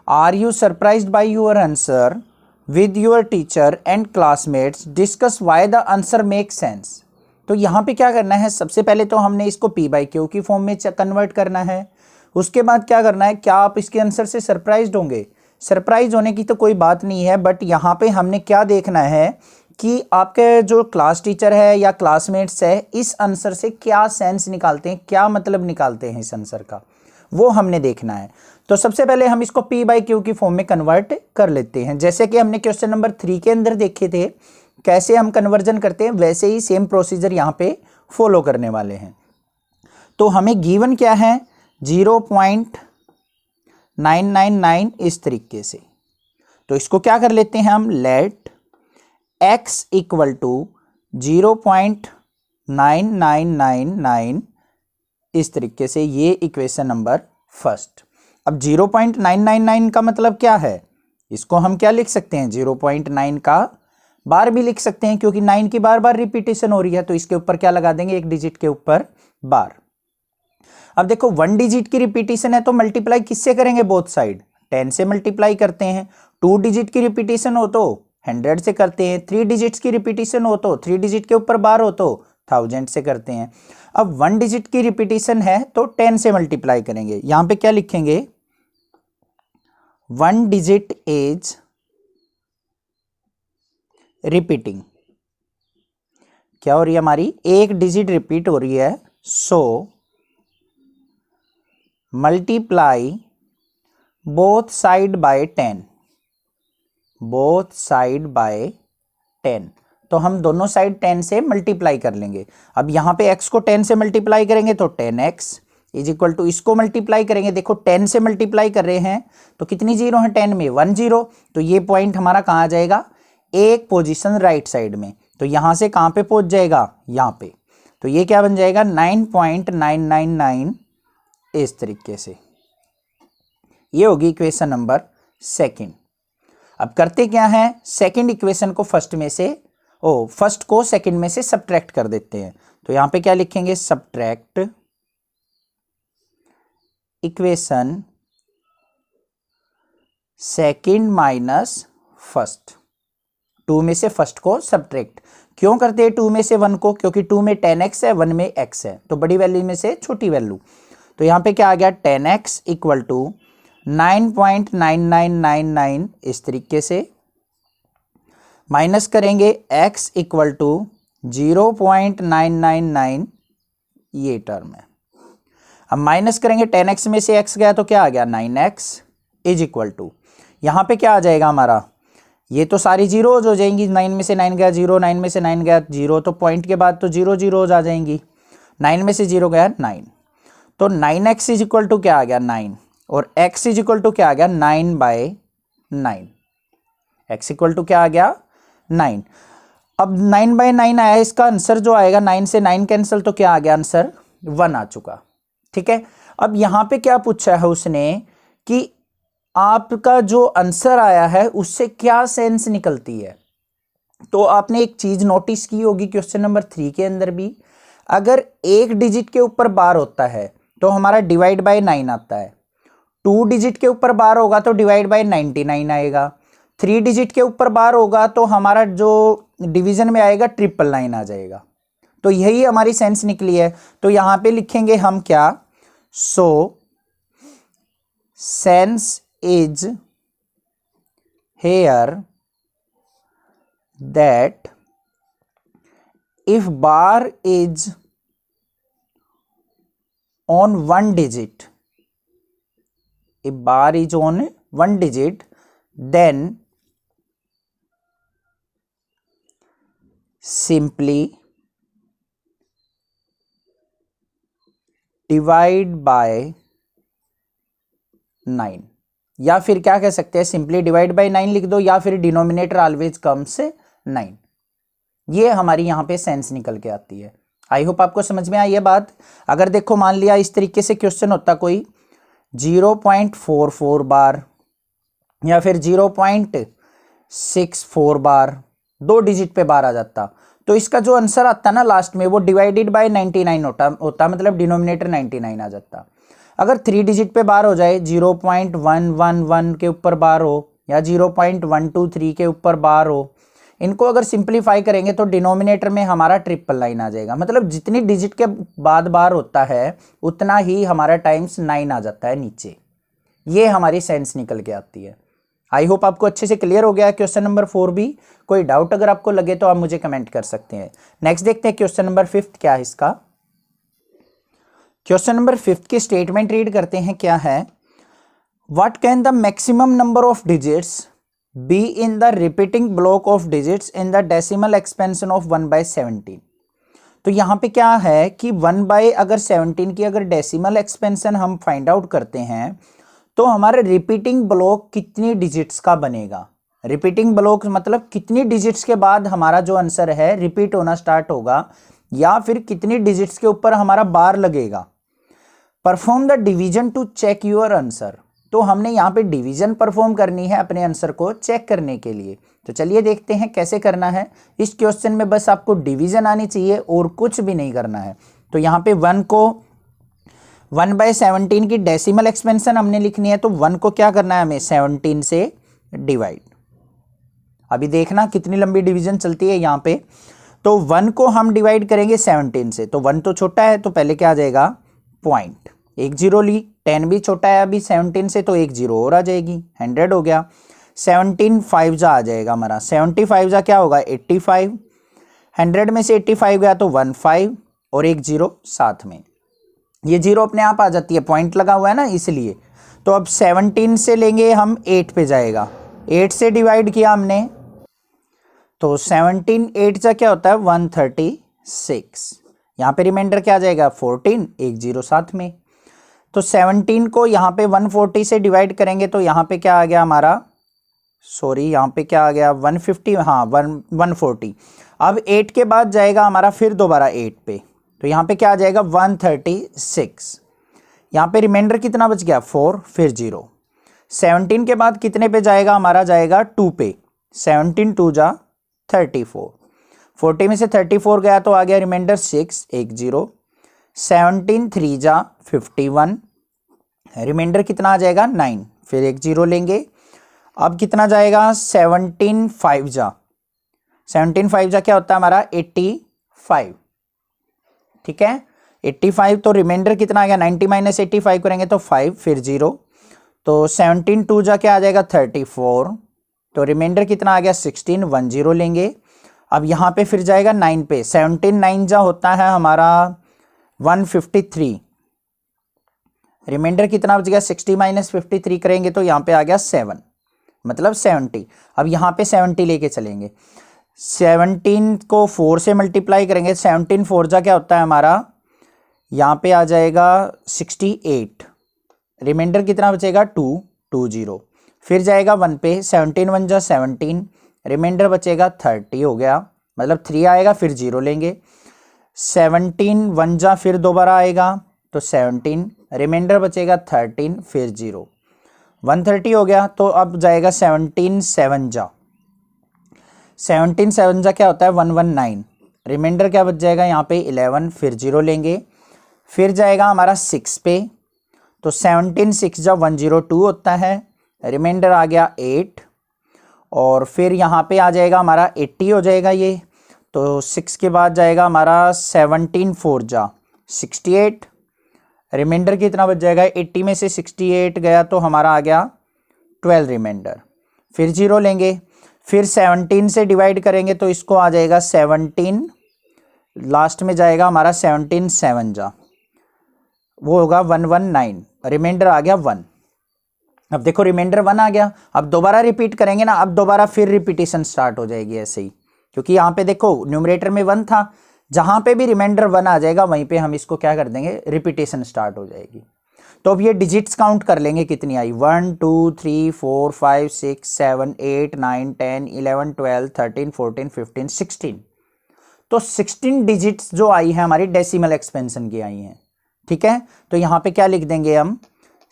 Are you surprised by your answer? With your teacher and classmates discuss why the answer makes sense. तो यहाँ पे क्या करना है, सबसे पहले तो हमने इसको p by q की फॉर्म में कन्वर्ट करना है। उसके बाद क्या करना है, क्या आप इसके आंसर से सरप्राइज्ड होंगे? सरप्राइज होने की तो कोई बात नहीं है, बट यहाँ पे हमने क्या देखना है कि आपके जो क्लास टीचर है या क्लासमेट्स है इस आंसर से क्या सेंस निकालते हैं, क्या मतलब निकालते हैं इस आंसर का, वो हमने देखना है। तो सबसे पहले हम इसको p बाई क्यू की फॉर्म में कन्वर्ट कर लेते हैं। जैसे कि हमने क्वेश्चन नंबर 3 के अंदर देखे थे कैसे हम कन्वर्जन करते हैं, वैसे ही सेम प्रोसीजर यहाँ पे फॉलो करने वाले हैं। तो हमें गिवन क्या है 0.999 इस तरीके से। तो इसको क्या कर लेते हैं हम, लेट x इक्वल टू 0.9999 इस तरीके से, ये इक्वेशन नंबर फर्स्ट। अब 0.999 का मतलब क्या है, इसको हम क्या लिख सकते हैं 0.9 का बार भी लिख सकते हैं, क्योंकि 9 की बार बार रिपीटेशन हो रही है तो इसके ऊपर क्या लगा देंगे, एक डिजिट के ऊपर बार। अब देखो 1 डिजिट की रिपीटेशन है तो मल्टीप्लाई किससे करेंगे, बोथ साइड 10 से मल्टीप्लाई करते हैं। 2 डिजिट की रिपीटेशन हो तो 100 से करते हैं। 3 डिजिट्स की रिपीटेशन हो तो 3 डिजिट के ऊपर बार हो तो 1000 से करते हैं। अब 1 डिजिट की रिपीटेशन है तो 10 से मल्टीप्लाई करेंगे। यहां पे क्या लिखेंगे 1 डिजिट इज रिपीटिंग, क्या हो रही है हमारी, एक डिजिट रिपीट हो रही है, सो multiply both side by 10, both side by 10। तो हम दोनों साइड 10 से मल्टीप्लाई कर लेंगे। अब यहाँ पे x को 10 से मल्टीप्लाई करेंगे तो 10x इज इक्वल टू, इसको मल्टीप्लाई करेंगे, देखो 10 से मल्टीप्लाई कर रहे हैं तो कितनी जीरो है 10 में 1 0, तो ये पॉइंट हमारा कहाँ आ जाएगा, एक पोजीशन राइट साइड में। तो यहाँ से कहाँ पे पहुँच जाएगा, यहाँ पे। तो ये क्या बन जाएगा 9.999 इस तरीके से। ये होगी इक्वेशन नंबर सेकंड। अब करते क्या है, सेकंड इक्वेशन को फर्स्ट को सेकंड में से सबट्रैक्ट कर देते हैं। तो यहां पे क्या लिखेंगे, subtract equation second minus first. 2 में से फर्स्ट को सबट्रैक्ट क्यों करते हैं 2 में से 1 को, क्योंकि 2 में 10x है 1 में x है, तो बड़ी वैल्यू में से छोटी वैल्यू। तो यहाँ पे क्या आ गया 10x इक्वल टू 9.9999 इस तरीके से, माइनस करेंगे x इक्वल टू 0.999 ये टर्म है। अब माइनस करेंगे 10x में से x गया तो क्या आ गया 9x इज इक्वल टू, यहाँ पे क्या आ जाएगा हमारा, ये तो सारी जीरोज हो जाएंगी, 9 में से 9 गया 0, 9 में से 9 गया 0, तो पॉइंट के बाद तो 0 जीरोज आ जाएंगी। 9 में से 0 गया 9, तो 9x इज इक्वल टू क्या आ गया 9, और x इज इक्वल टू क्या आ गया 9/9। x इक्वल टू क्या आ गया 9। अब 9/9 आया, इसका आंसर जो आएगा 9 से 9 कैंसिल तो क्या आ गया आंसर 1 आ चुका। ठीक है, अब यहाँ पे क्या पूछा है उसने कि आपका जो आंसर आया है उससे क्या सेंस निकलती है। तो आपने एक चीज नोटिस की होगी क्वेश्चन नंबर 3 के अंदर भी, अगर एक डिजिट के ऊपर बार होता है तो हमारा डिवाइड बाय 9 आता है, 2 डिजिट के ऊपर बार होगा तो डिवाइड बाय 99 आएगा, 3 डिजिट के ऊपर बार होगा तो हमारा जो डिवीजन में आएगा 999 आ जाएगा। तो यही हमारी सेंस निकली है। तो यहां पे लिखेंगे हम क्या, so sense is here that if bar is on one digit, if bar is on one digit, then simply divide by 9, या फिर क्या कह सकते हैं, सिंपली डिवाइड बाय 9 लिख दो, या फिर डिनोमिनेटर ऑलवेज कम्स 9। ये हमारी यहां पे सेंस निकल के आती है। आई होप आपको समझ में आई ये बात। अगर देखो मान लिया इस तरीके से क्वेश्चन होता कोई 0.44 बार या फिर 0.64 बार, 2 डिजिट पे बार आ जाता, तो इसका जो आंसर आता ना लास्ट में वो डिवाइडेड बाय 99 होता, मतलब डिनोमिनेटर 99 आ जाता। अगर 3 डिजिट पे बार हो जाए, 0.111 के ऊपर बार हो या 0.123 के ऊपर बार हो, इनको अगर सिंप्लीफाई करेंगे तो डिनोमिनेटर में हमारा 999 आ जाएगा। मतलब जितनी डिजिट के बाद बार होता है उतना ही हमारा टाइम्स 9 आ जाता है नीचे। ये हमारी सेंस निकल के आती है। आई होप आपको अच्छे से क्लियर हो गया है क्वेश्चन नंबर 4 भी। कोई डाउट अगर आपको लगे तो आप मुझे कमेंट कर सकते हैं। नेक्स्ट देखते हैं क्वेश्चन नंबर 5 क्या है इसका। क्वेश्चन नंबर 5 की स्टेटमेंट रीड करते हैं, क्या है, what can the maximum number of digits be in the repeating block of digits in the decimal expansion of 1/17। तो यहां पे क्या है कि 1/17 की अगर डेसिमल एक्सपेंशन हम फाइंड आउट करते हैं तो हमारा रिपीटिंग ब्लॉक कितनी डिजिट्स का बनेगा। रिपीटिंग ब्लॉक मतलब कितनी डिजिट्स के बाद हमारा जो आंसर है रिपीट होना स्टार्ट होगा, या फिर कितनी डिजिट्स के ऊपर हमारा बार लगेगा। Perform the division to check your answer. तो हमने यहाँ पे डिवीजन परफॉर्म करनी है अपने आंसर को चेक करने के लिए। तो चलिए देखते हैं कैसे करना है। इस क्वेश्चन में बस आपको डिवीजन आनी चाहिए और कुछ भी नहीं करना है। तो यहाँ पे 1 को 1/17 की डेसिमल एक्सपेंशन हमने लिखनी है, तो 1 को क्या करना है हमें 17 से डिवाइड। अभी देखना कितनी लंबी डिवीजन चलती है यहाँ पे। तो 1 को हम डिवाइड करेंगे 17 से, तो 1 तो छोटा है तो पहले क्या आ जाएगा पॉइंट, 1 0 ली। 10 भी छोटा है अभी 17 से, तो 1 0 और आ जाएगी, 100 हो गया। 17 5 जा आ जाएगा हमारा, 75 जा क्या होगा 85, 100 में से 85 गया तो 15 और 1 0 साथ में, ये 0 अपने आप आ जाती है, पॉइंट लगा हुआ है ना इसलिए। तो अब 17 से लेंगे हम 8 पे जाएगा, 8 से डिवाइड किया हमने तो 17 8 जा क्या होता है 136। यहाँ पे रिमाइंडर क्या आ जाएगा 14, 1 0 साथ में। तो 17 को यहाँ पे 140 से डिवाइड करेंगे तो यहाँ पे क्या आ गया हमारा, सॉरी यहाँ पे क्या आ गया 150, हाँ 140। अब 8 के बाद जाएगा हमारा फिर दोबारा 8 पे, तो यहाँ पे क्या आ जाएगा 136। यहाँ पे रिमाइंडर कितना बच गया 4 फिर 0। 17 के बाद कितने पे जाएगा हमारा, जाएगा 2 पे, 17 2 जा 34, 40 में से 34 गया तो आ गया रिमाइंडर 6 1 0। 17 3 जा 51, रिमाइंडर कितना आ जाएगा 9, फिर 1 0 लेंगे। अब कितना जाएगा 17 5 जा, 17 5 जा क्या होता है हमारा 85, ठीक है 85। तो रिमाइंडर कितना आ गया 90 माइनस 85 करेंगे तो 5 फिर 0। तो 17 2 जा क्या आ जाएगा 34, तो रिमाइंडर कितना आ गया 16 1 0 लेंगे। अब यहाँ पे फिर जाएगा 9 पे, 17 9 जा होता है हमारा 153, रिमाइंडर कितना बच गया 60 माइनस 53 करेंगे तो यहाँ पे आ गया 7, मतलब 70। अब यहाँ पे 70 लेके चलेंगे, 17 को 4 से मल्टीप्लाई करेंगे, 17 4 जा क्या होता है हमारा, यहाँ पे आ जाएगा 68, रिमाइंडर कितना बचेगा 2 2 0। फिर जाएगा 1 पे, 17 1 जा 17, रिमाइंडर बचेगा 30 हो गया, मतलब 3 आएगा फिर 0 लेंगे। 17 1 जा फिर दोबारा आएगा तो 17 रिमाइंडर बचेगा 13 फिर 0, 130 हो गया। तो अब जाएगा 17 7 जा, 17 7 जा क्या होता है 119, रिमाइंडर क्या बच जाएगा यहाँ पे 11 फिर 0 लेंगे, फिर जाएगा हमारा 6 पे, तो 17 6 जा 102 होता है, रिमाइंडर आ गया 8, और फिर यहाँ पे आ जाएगा हमारा 80 हो जाएगा ये, तो 6 के बाद जाएगा हमारा 17 4 जा 68, रिमाइंडर कितना बच जाएगा 80 में से 68 गया तो हमारा आ गया 12 रिमाइंडर, फिर 0 लेंगे, फिर 17 से डिवाइड करेंगे तो इसको आ जाएगा 17, लास्ट में जाएगा हमारा 17 7 जा, वो होगा 119, रिमाइंडर आ गया 1। अब देखो रिमाइंडर 1 आ गया, अब दोबारा रिपीट करेंगे ना, अब दोबारा फिर रिपीटेशन स्टार्ट हो जाएगी ऐसे ही, क्योंकि यहाँ पे देखो न्यूमरेटर में 1 था, जहां पे भी रिमाइंडर 1 आ जाएगा वहीं पे हम इसको क्या कर देंगे, रिपीटेशन स्टार्ट हो जाएगी। तो अब ये डिजिट्स काउंट कर लेंगे कितनी आई, 1 2 3 4 5 6 7 8 9 10 11 12 13 14 15 16, तो 16 डिजिट्स जो आई है हमारी डेसिमल एक्सपेंशन की आई हैं, ठीक है। तो यहां पे क्या लिख देंगे हम,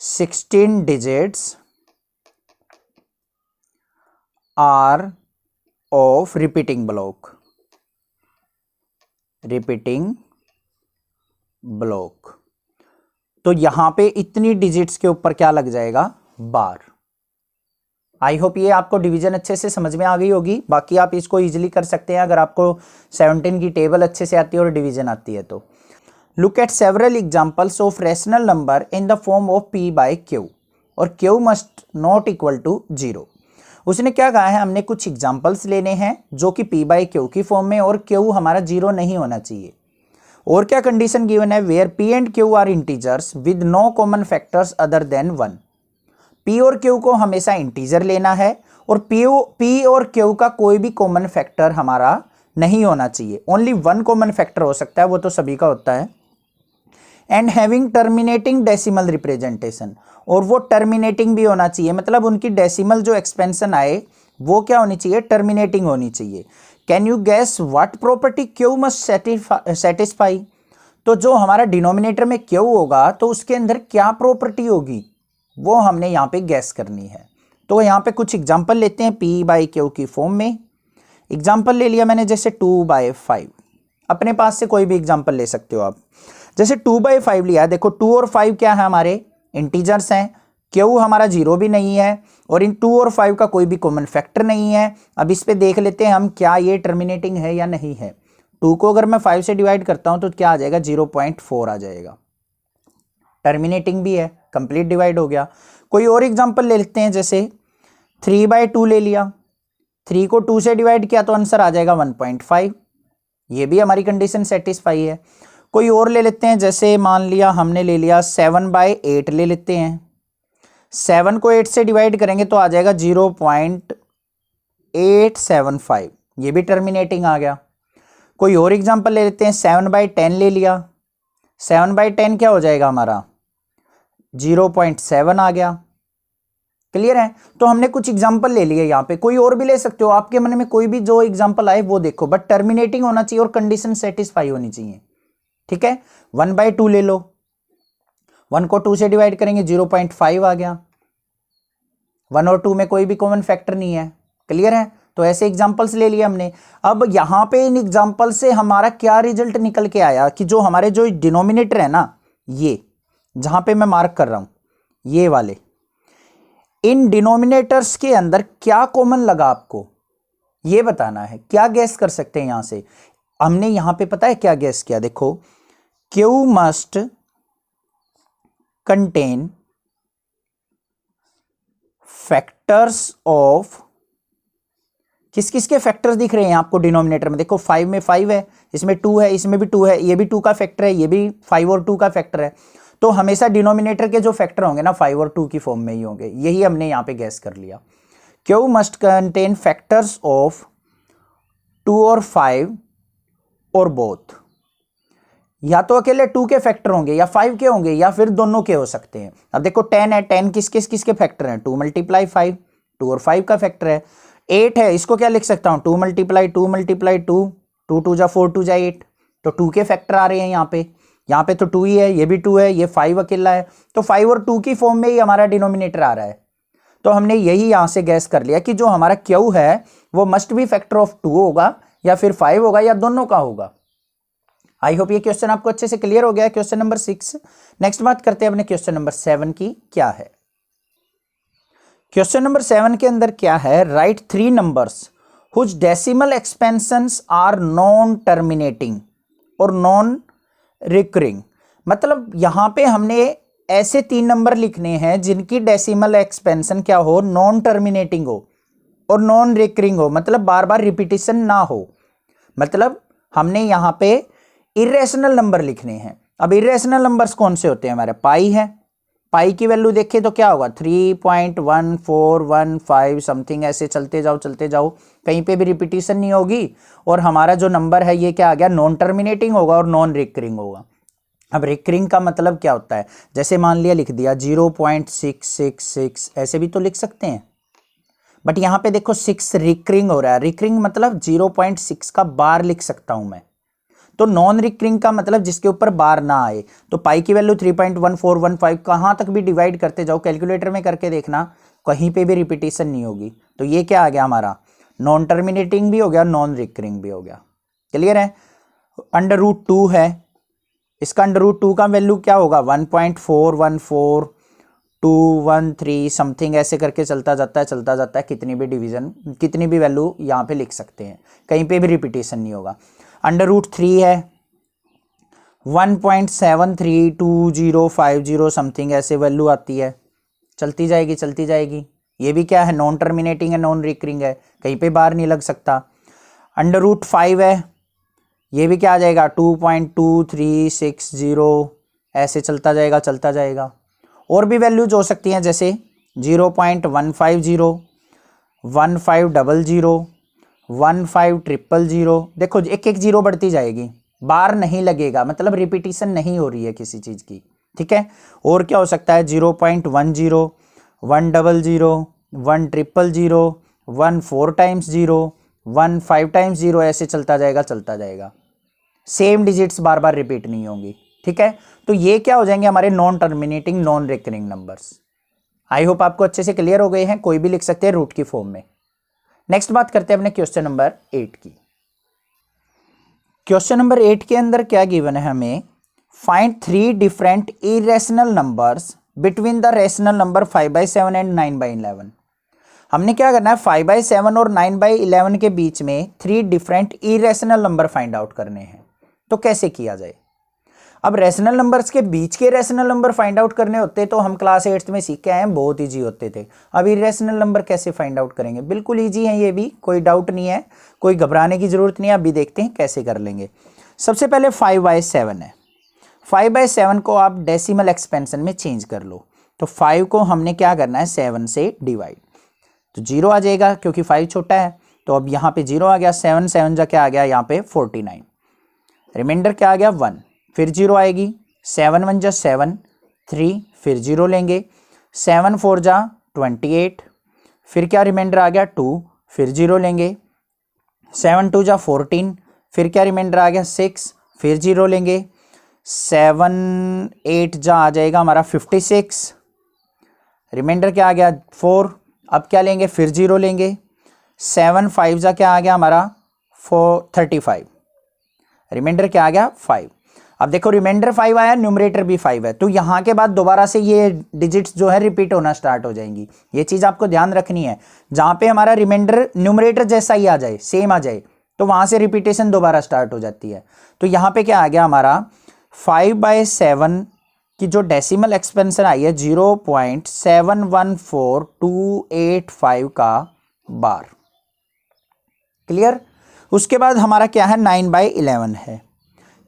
16 digits are of repeating block, repeating block, तो यहां पे इतनी डिजिट्स के ऊपर क्या लग जाएगा, बार। आई होप ये आपको डिवीजन अच्छे से समझ में आ गई होगी, बाकी आप इसको इजीली कर सकते हैं अगर आपको 17 की टेबल अच्छे से आती है और डिवीजन आती है तो। Look at several examples of rational number in the form of p by q और q must not equal to 0। उसने क्या कहा है, हमने कुछ एग्जांपल्स लेने हैं जो कि p बाय q की फॉर्म में और q हमारा 0 नहीं होना चाहिए। और क्या कंडीशन गिवन है, where p and q are integers with no common factors other than 1। p और q को हमेशा इंटीजर लेना है और p और q का कोई भी कॉमन फैक्टर हमारा नहीं होना चाहिए, ओनली 1 कॉमन फैक्टर हो सकता है, वो तो सभी का होता है। And having terminating decimal representation, और वो टर्मिनेटिंग भी होना चाहिए, मतलब उनकी डेसिमल जो एक्सपेंशन आए वो क्या होनी चाहिए, टर्मिनेटिंग होनी चाहिए। Can you gas what property Q must satisfy, तो जो हमारा डिनोमिनेटर में क्यू होगा तो उसके अंदर क्या प्रॉपर्टी होगी वो हमने यहाँ पे गैस करनी है। तो यहाँ पे कुछ एग्जांपल लेते हैं p बाई क्यू की फॉर्म में। एग्जांपल ले लिया मैंने जैसे 2/5, अपने पास से कोई भी एग्जांपल ले सकते हो आप। जैसे 2/5 लिया है, देखो 2 और 5 क्या है, हमारे इंटीजर्स हैं, क्यू हमारा 0 भी नहीं है और इन 2 और 5 का कोई भी कॉमन फैक्टर नहीं है। अब इस पे देख लेते हैं हम क्या ये टर्मिनेटिंग है या नहीं है। 2 को अगर मैं 5 से डिवाइड करता हूं तो क्या आ जाएगा, 0.4 आ जाएगा, टर्मिनेटिंग भी है, कंप्लीट डिवाइड हो गया। कोई और एग्जांपल ले लेते हैं, जैसे 3/2 ले लिया, 3 को 2 से डिवाइड किया तो आंसर आ जाएगा 1.5, ये भी हमारी कंडीशन सेटिस्फाई है। कोई और ले लेते हैं, जैसे मान लिया हमने ले लिया 7/8 ले लेते हैं, 7 को 8 से डिवाइड करेंगे तो आ जाएगा 0.875, ये भी टर्मिनेटिंग आ गया। कोई और एग्जांपल ले लेते हैं, 7/10 ले लिया, 7/10 क्या हो जाएगा हमारा, 0.7 आ गया। क्लियर है, तो हमने कुछ एग्जांपल ले लिए, यहाँ पे कोई और भी ले सकते हो, आपके मन में कोई भी जो एग्जांपल आए वो देखो, बट टर्मिनेटिंग होना चाहिए और कंडीशन सेटिस्फाई होनी चाहिए, ठीक है। 1/2 ले लो, 1 को 2 से डिवाइड करेंगे 0.5 आ गया, 1 और 2 में कोई भी कॉमन फैक्टर नहीं है। क्लियर है, तो ऐसे एग्जांपल्स ले लिए हमने। अब यहां पे इन एग्जांपल से हमारा क्या रिजल्ट निकल के आया कि जो हमारे जो डिनोमिनेटर है ना, ये जहां पे मैं मार्क कर रहा हूं, ये वाले, इन डिनोमिनेटर्स के अंदर क्या कॉमन लगा आपको ये बताना है। क्या गैस कर सकते हैं यहां से, हमने यहां पे पता है क्या गैस किया, देखो Q must contain factors of, किस किस के फैक्टर्स दिख रहे हैं आपको डिनोमिनेटर में, देखो 5 में 5 है, इसमें 2 है, इसमें भी 2 है, ये भी 2 का फैक्टर है, ये भी 5 और 2 का फैक्टर है। तो हमेशा डिनोमिनेटर के जो फैक्टर होंगे ना 5 और 2 की फॉर्म में ही होंगे, यही हमने यहां पे गैस कर लिया। Q must contain factors of 2 और 5 और बोथ, या तो अकेले 2 के फैक्टर होंगे या 5 के होंगे या फिर दोनों के हो सकते हैं। अब देखो 10 है, 10 किसके फैक्टर हैं, 2 × 5, 2 और 5 का फैक्टर है। 8 है, इसको क्या लिख सकता हूं, 2 × 2 × 2, 2 2 जा 4 2 जा 8, तो 2 के फैक्टर आ रहे हैं यहाँ पे। यहाँ पे तो 2 ही है, ये भी 2 है, ये 5 अकेला है, तो 5 और 2 की फॉर्म में ही हमारा डिनोमिनेटर आ रहा है। तो हमने यही यहाँ से गैस कर लिया कि जो हमारा क्यू है वो मस्ट बी फैक्टर ऑफ 2 होगा या फिर 5 होगा या दोनों का होगा। आई होप ये क्वेश्चन आपको अच्छे से क्लियर हो गया, क्वेश्चन नंबर 6। नेक्स्ट बात करते हैं अपने क्वेश्चन नंबर 7 की। क्या है क्वेश्चन नंबर 7 के अंदर? क्या है, write 3 numbers whose decimal expansions are non terminating और नॉन रिकरिंग। मतलब यहां पे हमने ऐसे 3 नंबर लिखने हैं जिनकी डेसिमल एक्सपेंशन क्या हो, नॉन टर्मिनेटिंग हो और नॉन रिकरिंग हो, मतलब बार बार रिपीटिशन ना हो। मतलब हमने यहां पे इरेशनल नंबर लिखने हैं। अब इरेशनल नंबर्स कौन से होते हैं हमारे? पाई है, पाई की वैल्यू देखें तो क्या होगा 3.1415 समथिंग, ऐसे चलते जाओ कहीं पे भी रिपीटिशन नहीं होगी और हमारा जो नंबर है ये क्या आ गया, नॉन टर्मिनेटिंग होगा और नॉन रिकरिंग होगा। अब रिकरिंग का मतलब क्या होता है? जैसे मान लिया लिख दिया 0.666, ऐसे भी तो लिख सकते हैं, बट यहां पे देखो 6 रिकरिंग हो रहा है। रिकरिंग मतलब 0.6 का बार लिख सकता हूं मैं। तो नॉन रिकरिंग का मतलब जिसके ऊपर बार ना आए। तो पाई की वैल्यू 3.1415 कहां तक भी डिवाइड करते जाओ, कैलकुलेटर में करके देखना, कहीं पे भी रिपीटिशन नहीं होगी। तो ये क्या आ गया हमारा, नॉन टर्मिनेटिंग भी हो गया, नॉन रिकरिंग भी हो गया। क्लियर है? √2 है, इसका √2 का वैल्यू क्या होगा 1.414213 समथिंग, ऐसे करके चलता जाता है, कितनी भी डिवीजन, कितनी भी वैल्यू यहाँ पे लिख सकते हैं, कहीं पे भी रिपीटिशन नहीं होगा। √3 है 1.732050 समथिंग, ऐसे वैल्यू आती है, चलती जाएगी। ये भी क्या है, नॉन टर्मिनेटिंग है, नॉन रिकरिंग है, कहीं पे बार नहीं लग सकता। √5 है, ये भी क्या आ जाएगा 2.2360, ऐसे चलता जाएगा। और भी वैल्यूज हो सकती हैं जैसे 0.150, 1500, 15000। देखो एक एक जीरो बढ़ती जाएगी, बार नहीं लगेगा, मतलब रिपीटिशन नहीं हो रही है किसी चीज़ की। ठीक है, और क्या हो सकता है 0.10, 100, 100, 1 4 टाइम्स 0, 1 5 टाइम्स 0, ऐसे चलता जाएगा। सेम डिजिट्स बार बार रिपीट नहीं होंगी। ठीक है, तो ये क्या हो जाएंगे हमारे non terminating non recurring numbers. आई होप आपको अच्छे से क्लियर हो गए हैं, कोई भी लिख सकते हैं रूट की फॉर्म में। नेक्स्ट बात करते हैं अपने क्वेश्चन नंबर 8 की। क्वेश्चन नंबर 8 के अंदर क्या गिवन है हमें, find 3 different irrational numbers between the rational number 5/7 and 9/11। हमने क्या करना है, 5/7 और 9/11 के बीच में 3 different irrational number find out करने हैं। तो कैसे किया जाए? अब रेशनल नंबर्स के बीच के रेशनल नंबर फाइंड आउट करने होते तो हम क्लास 8th में सीख के आए हैं, बहुत ईजी होते थे। अब इरेशनल नंबर कैसे फाइंड आउट करेंगे? बिल्कुल ईजी है, ये भी कोई डाउट नहीं है, कोई घबराने की जरूरत नहीं है। अभी देखते हैं कैसे कर लेंगे। सबसे पहले 5/7 है, 5/7 को आप डेसिमल एक्सपेंशन में चेंज कर लो। तो 5 को हमने क्या करना है, 7 से डिवाइड, तो 0 आ जाएगा क्योंकि 5 छोटा है। तो अब यहाँ पे 0 आ गया, 7 7 जा क्या आ गया यहाँ पे 49, रिमाइंडर क्या आ गया 1, फिर 0 आएगी, 7 1 जा 7, 3, फिर 0 लेंगे, 7 4 जा 28, फिर क्या रिमाइंडर आ गया 2, फिर 0 लेंगे, 7 2 जा 14, फिर क्या रिमाइंडर आ गया 6, फिर 0 लेंगे, 7 8 जा आ जाएगा हमारा 56, रिमाइंडर क्या आ गया 4, अब क्या लेंगे फिर 0 लेंगे, 7 5 जा क्या आ गया हमारा 35, रिमाइंडर क्या आ गया 5। अब देखो रिमाइंडर 5 आया, न्यूमरेटर भी 5 है, तो यहाँ के बाद दोबारा से ये डिजिट्स जो है रिपीट होना स्टार्ट हो जाएंगी। ये चीज़ आपको ध्यान रखनी है, जहाँ पे हमारा रिमाइंडर न्यूमरेटर जैसा ही आ जाए, सेम आ जाए, तो वहाँ से रिपीटेशन दोबारा स्टार्ट हो जाती है। तो यहाँ पे क्या आ गया हमारा 5/7 की जो डेसिमल एक्सपेंशन आई है 0.714285 का बार। क्लियर? उसके बाद हमारा क्या है 9/11 है,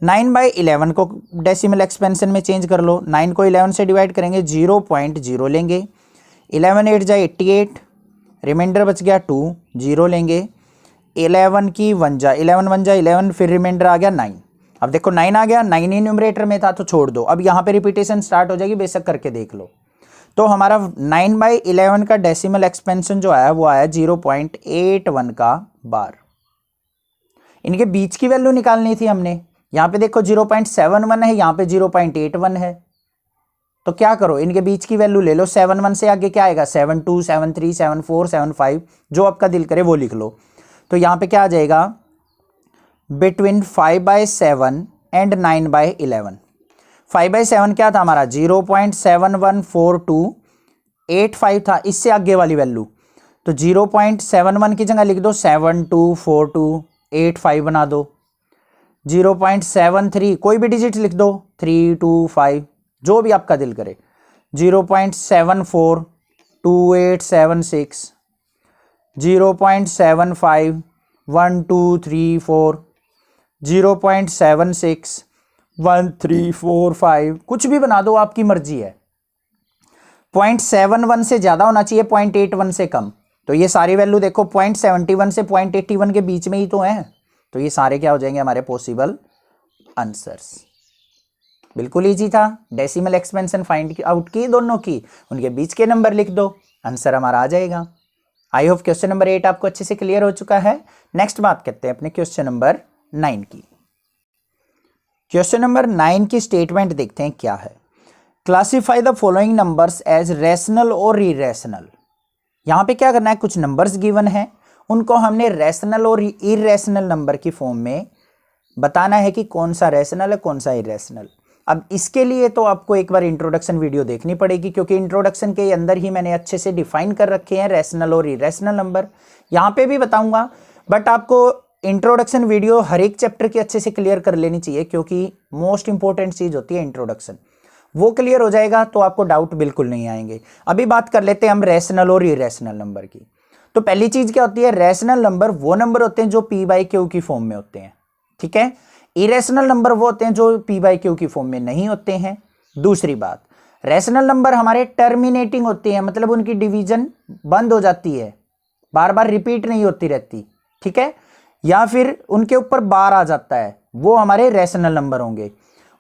9/11 को डेसिमल एक्सपेंशन में चेंज कर लो। 9 को 11 से डिवाइड करेंगे, 0.0 लेंगे, 11 8 जा 88, रिमाइंडर बच गया 2, 0 लेंगे, 11 की 1 जा 11, फिर रिमाइंडर आ गया 9। अब देखो 9 आ गया, 9 ही न्यूमरेटर में था तो छोड़ दो, अब यहाँ पे रिपीटेशन स्टार्ट हो जाएगी, बेशक करके देख लो। तो हमारा 9/11 का डेसिमल एक्सपेंशन जो आया वो आया 0.81 का बार। इनके बीच की वैल्यू निकालनी थी हमने, यहाँ पे देखो 0.71 है, यहाँ पे 0.81 है, तो क्या करो इनके बीच की वैल्यू ले लो। 71 से आगे क्या आएगा 72, 73, 74, 75, जो आपका दिल करे वो लिख लो। तो यहाँ पे क्या आ जाएगा बिटवीन 5/7 एंड 9/11। 5/7 क्या था हमारा 0.714285 था, इससे आगे वाली वैल्यू, तो 0.71 की जगह लिख दो 724285 बना दो। 0.73 कोई भी डिजिट लिख दो 325, जो भी आपका दिल करे। 0.742876, 0.75 1234, 0.76 1345, कुछ भी बना दो, आपकी मर्जी है। 0.71 से ज़्यादा होना चाहिए, 0.81 से कम। तो ये सारी वैल्यू देखो 0.71 से 0.81 के बीच में ही तो है, तो ये सारे क्या हो जाएंगे हमारे पॉसिबल आंसर्स। बिल्कुल इजी था। डेसिमल एक्सपेंशन फाइंड आउट की दोनों की, उनके बीच के नंबर लिख दो, आंसर हमारा आ जाएगा। आई होप क्वेश्चन नंबर 8 आपको अच्छे से क्लियर हो चुका है। नेक्स्ट बात करते हैं अपने क्वेश्चन नंबर 9 की। क्वेश्चन नंबर 9 की स्टेटमेंट देखते हैं क्या है। Classify the following numbers as rational और इरेशनल। यहाँ पे क्या करना है, कुछ नंबर्स गिवन है, उनको हमने रैशनल और इरेशनल नंबर की फॉर्म में बताना है कि कौन सा रैशनल है कौन सा इरेशनल। अब इसके लिए तो आपको एक बार इंट्रोडक्शन वीडियो देखनी पड़ेगी, क्योंकि इंट्रोडक्शन के अंदर ही मैंने अच्छे से डिफाइन कर रखे हैं रैशनल और इरेशनल नंबर। यहाँ पे भी बताऊंगा, बट आपको इंट्रोडक्शन वीडियो हर एक चैप्टर की अच्छे से क्लियर कर लेनी चाहिए, क्योंकि मोस्ट इंपॉर्टेंट चीज़ होती है इंट्रोडक्शन। वो क्लियर हो जाएगा तो आपको डाउट बिल्कुल नहीं आएंगे। अभी बात कर लेते हैं हम रैशनल और इरेशनल नंबर की। तो पहली चीज़ क्या होती है, रैशनल नंबर वो नंबर होते हैं जो P/Q की फॉर्म में होते हैं, ठीक है। इरेशनल नंबर वो होते हैं जो P/Q की फॉर्म में नहीं होते हैं। दूसरी बात, रैशनल नंबर हमारे टर्मिनेटिंग होते हैं, मतलब उनकी डिवीजन बंद हो जाती है, बार बार रिपीट नहीं होती रहती, ठीक है, या फिर उनके ऊपर बार आ जाता है, वो हमारे रैशनल नंबर होंगे।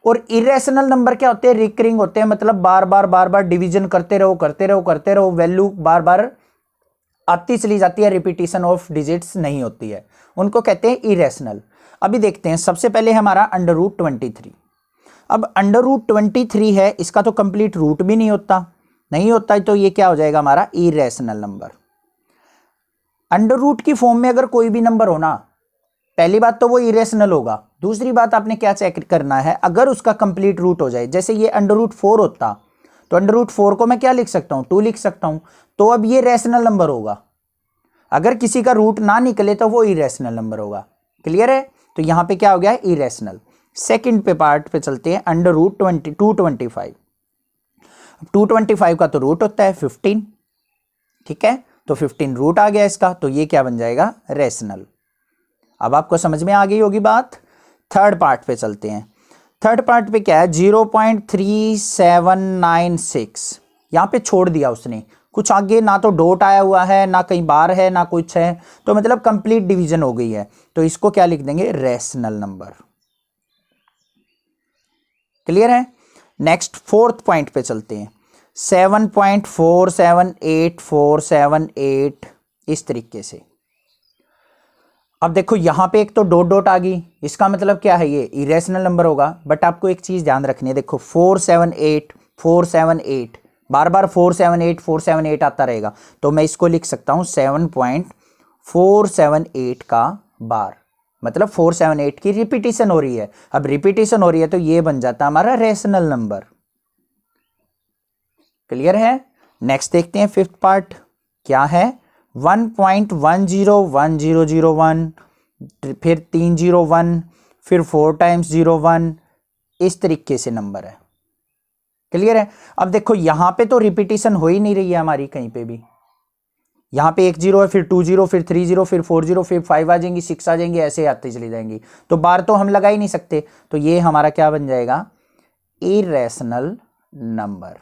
और इरेशनल नंबर क्या होते हैं, रिकरिंग होते हैं, मतलब बार बार डिवीजन करते रहो, वैल्यू बार बार आती चली जाती है, रिपीटिशन ऑफ डिजिट्स नहीं होती है, उनको कहते हैं इरेशनल। अभी देखते हैं, सबसे पहले हमारा √23। अब √23 है, इसका तो कंप्लीट रूट भी नहीं होता तो ये क्या हो जाएगा हमारा इरेशनल नंबर। अंडर रूट की फॉर्म में अगर कोई भी नंबर हो ना, पहली बात तो वो इरेशनल होगा। दूसरी बात आपने क्या चेक करना है, अगर उसका कंप्लीट रूट हो जाए, जैसे ये √4 होता तो √4 को मैं क्या लिख सकता हूँ 2 लिख सकता हूँ, तो अब ये रैशनल नंबर होगा। अगर किसी का रूट ना निकले तो वो इरेशनल नंबर होगा। क्लियर है, तो यहाँ पे क्या हो गया इरेशनल। सेकंड पे पार्ट पे चलते हैं, √225। 225 का तो रूट होता है 15, ठीक है, तो 15 रूट आ गया इसका, तो ये क्या बन जाएगा रैशनल। अब आपको समझ में आ गई होगी बात। थर्ड पार्ट पे चलते हैं। थर्ड पार्ट पे क्या है 0.3796, यहाँ पे छोड़ दिया उसने, कुछ आगे ना तो डॉट आया हुआ है, ना कहीं बार है, ना कुछ है, तो मतलब कंप्लीट डिवीजन हो गई है, तो इसको क्या लिख देंगे रैशनल नंबर। क्लियर है। नेक्स्ट फोर्थ पॉइंट पे चलते हैं, 7.478478 इस तरीके से। अब देखो यहाँ पे एक तो डॉट आ गई, इसका मतलब क्या है ये इरेशनल नंबर होगा, बट आपको एक चीज ध्यान रखनी है, देखो 478 बार बार 478 आता रहेगा, तो मैं इसको लिख सकता हूँ 7.478 का बार, मतलब 478 की रिपीटिशन हो रही है। अब रिपीटिशन हो रही है तो ये बन जाता है हमारा रैशनल नंबर। क्लियर है। नेक्स्ट देखते हैं फिफ्थ पार्ट क्या है, 1.101001, फिर 301, फिर 4 टाइम्स 01, इस तरीके से नंबर है। क्लियर है। अब देखो यहां पे तो रिपीटिशन हो ही नहीं रही है हमारी कहीं पे भी, यहां पे 1 0 है, फिर 2 0, फिर 3 0, फिर 4 0, फिर 5 आ जाएंगी, 6 आ जाएंगी, ऐसे आती चली जाएंगी, तो बार तो हम लगा ही नहीं सकते, तो ये हमारा क्या बन जाएगा इरेशनल नंबर।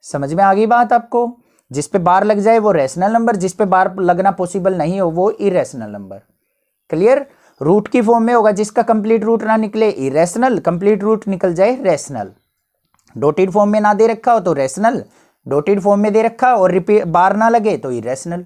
समझ में आ गई बात आपको। जिस पे बार लग जाए वो रैशनल नंबर, जिस पे बार लगना पॉसिबल नहीं हो वो इरेशनल नंबर। क्लियर। रूट की फॉर्म में होगा, जिसका कंप्लीट रूट ना निकले इरेशनल, कंप्लीट रूट निकल जाए रैशनल। डॉटेड फॉर्म में ना दे रखा हो तो रैशनल, डॉटेड फॉर्म में दे रखा और रिपीट बार ना लगे तो इरेशनल।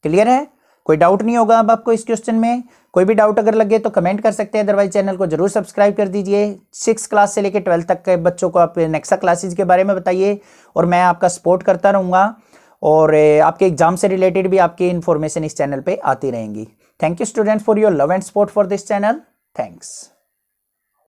क्लियर है। कोई डाउट नहीं होगा अब आपको इस क्वेश्चन में? कोई भी डाउट अगर लगे तो कमेंट कर सकते हैं, अदरवाइज चैनल को जरूर सब्सक्राइब कर दीजिए। 6 क्लास से लेकर 12 तक के बच्चों को आप नेक्सा क्लासेज के बारे में बताइए और मैं आपका सपोर्ट करता रहूँगा और आपके एग्जाम से रिलेटेड भी आपकी इन्फॉर्मेशन इस चैनल पे आती रहेंगी। Thank you students for your love and support for this channel. Thanks.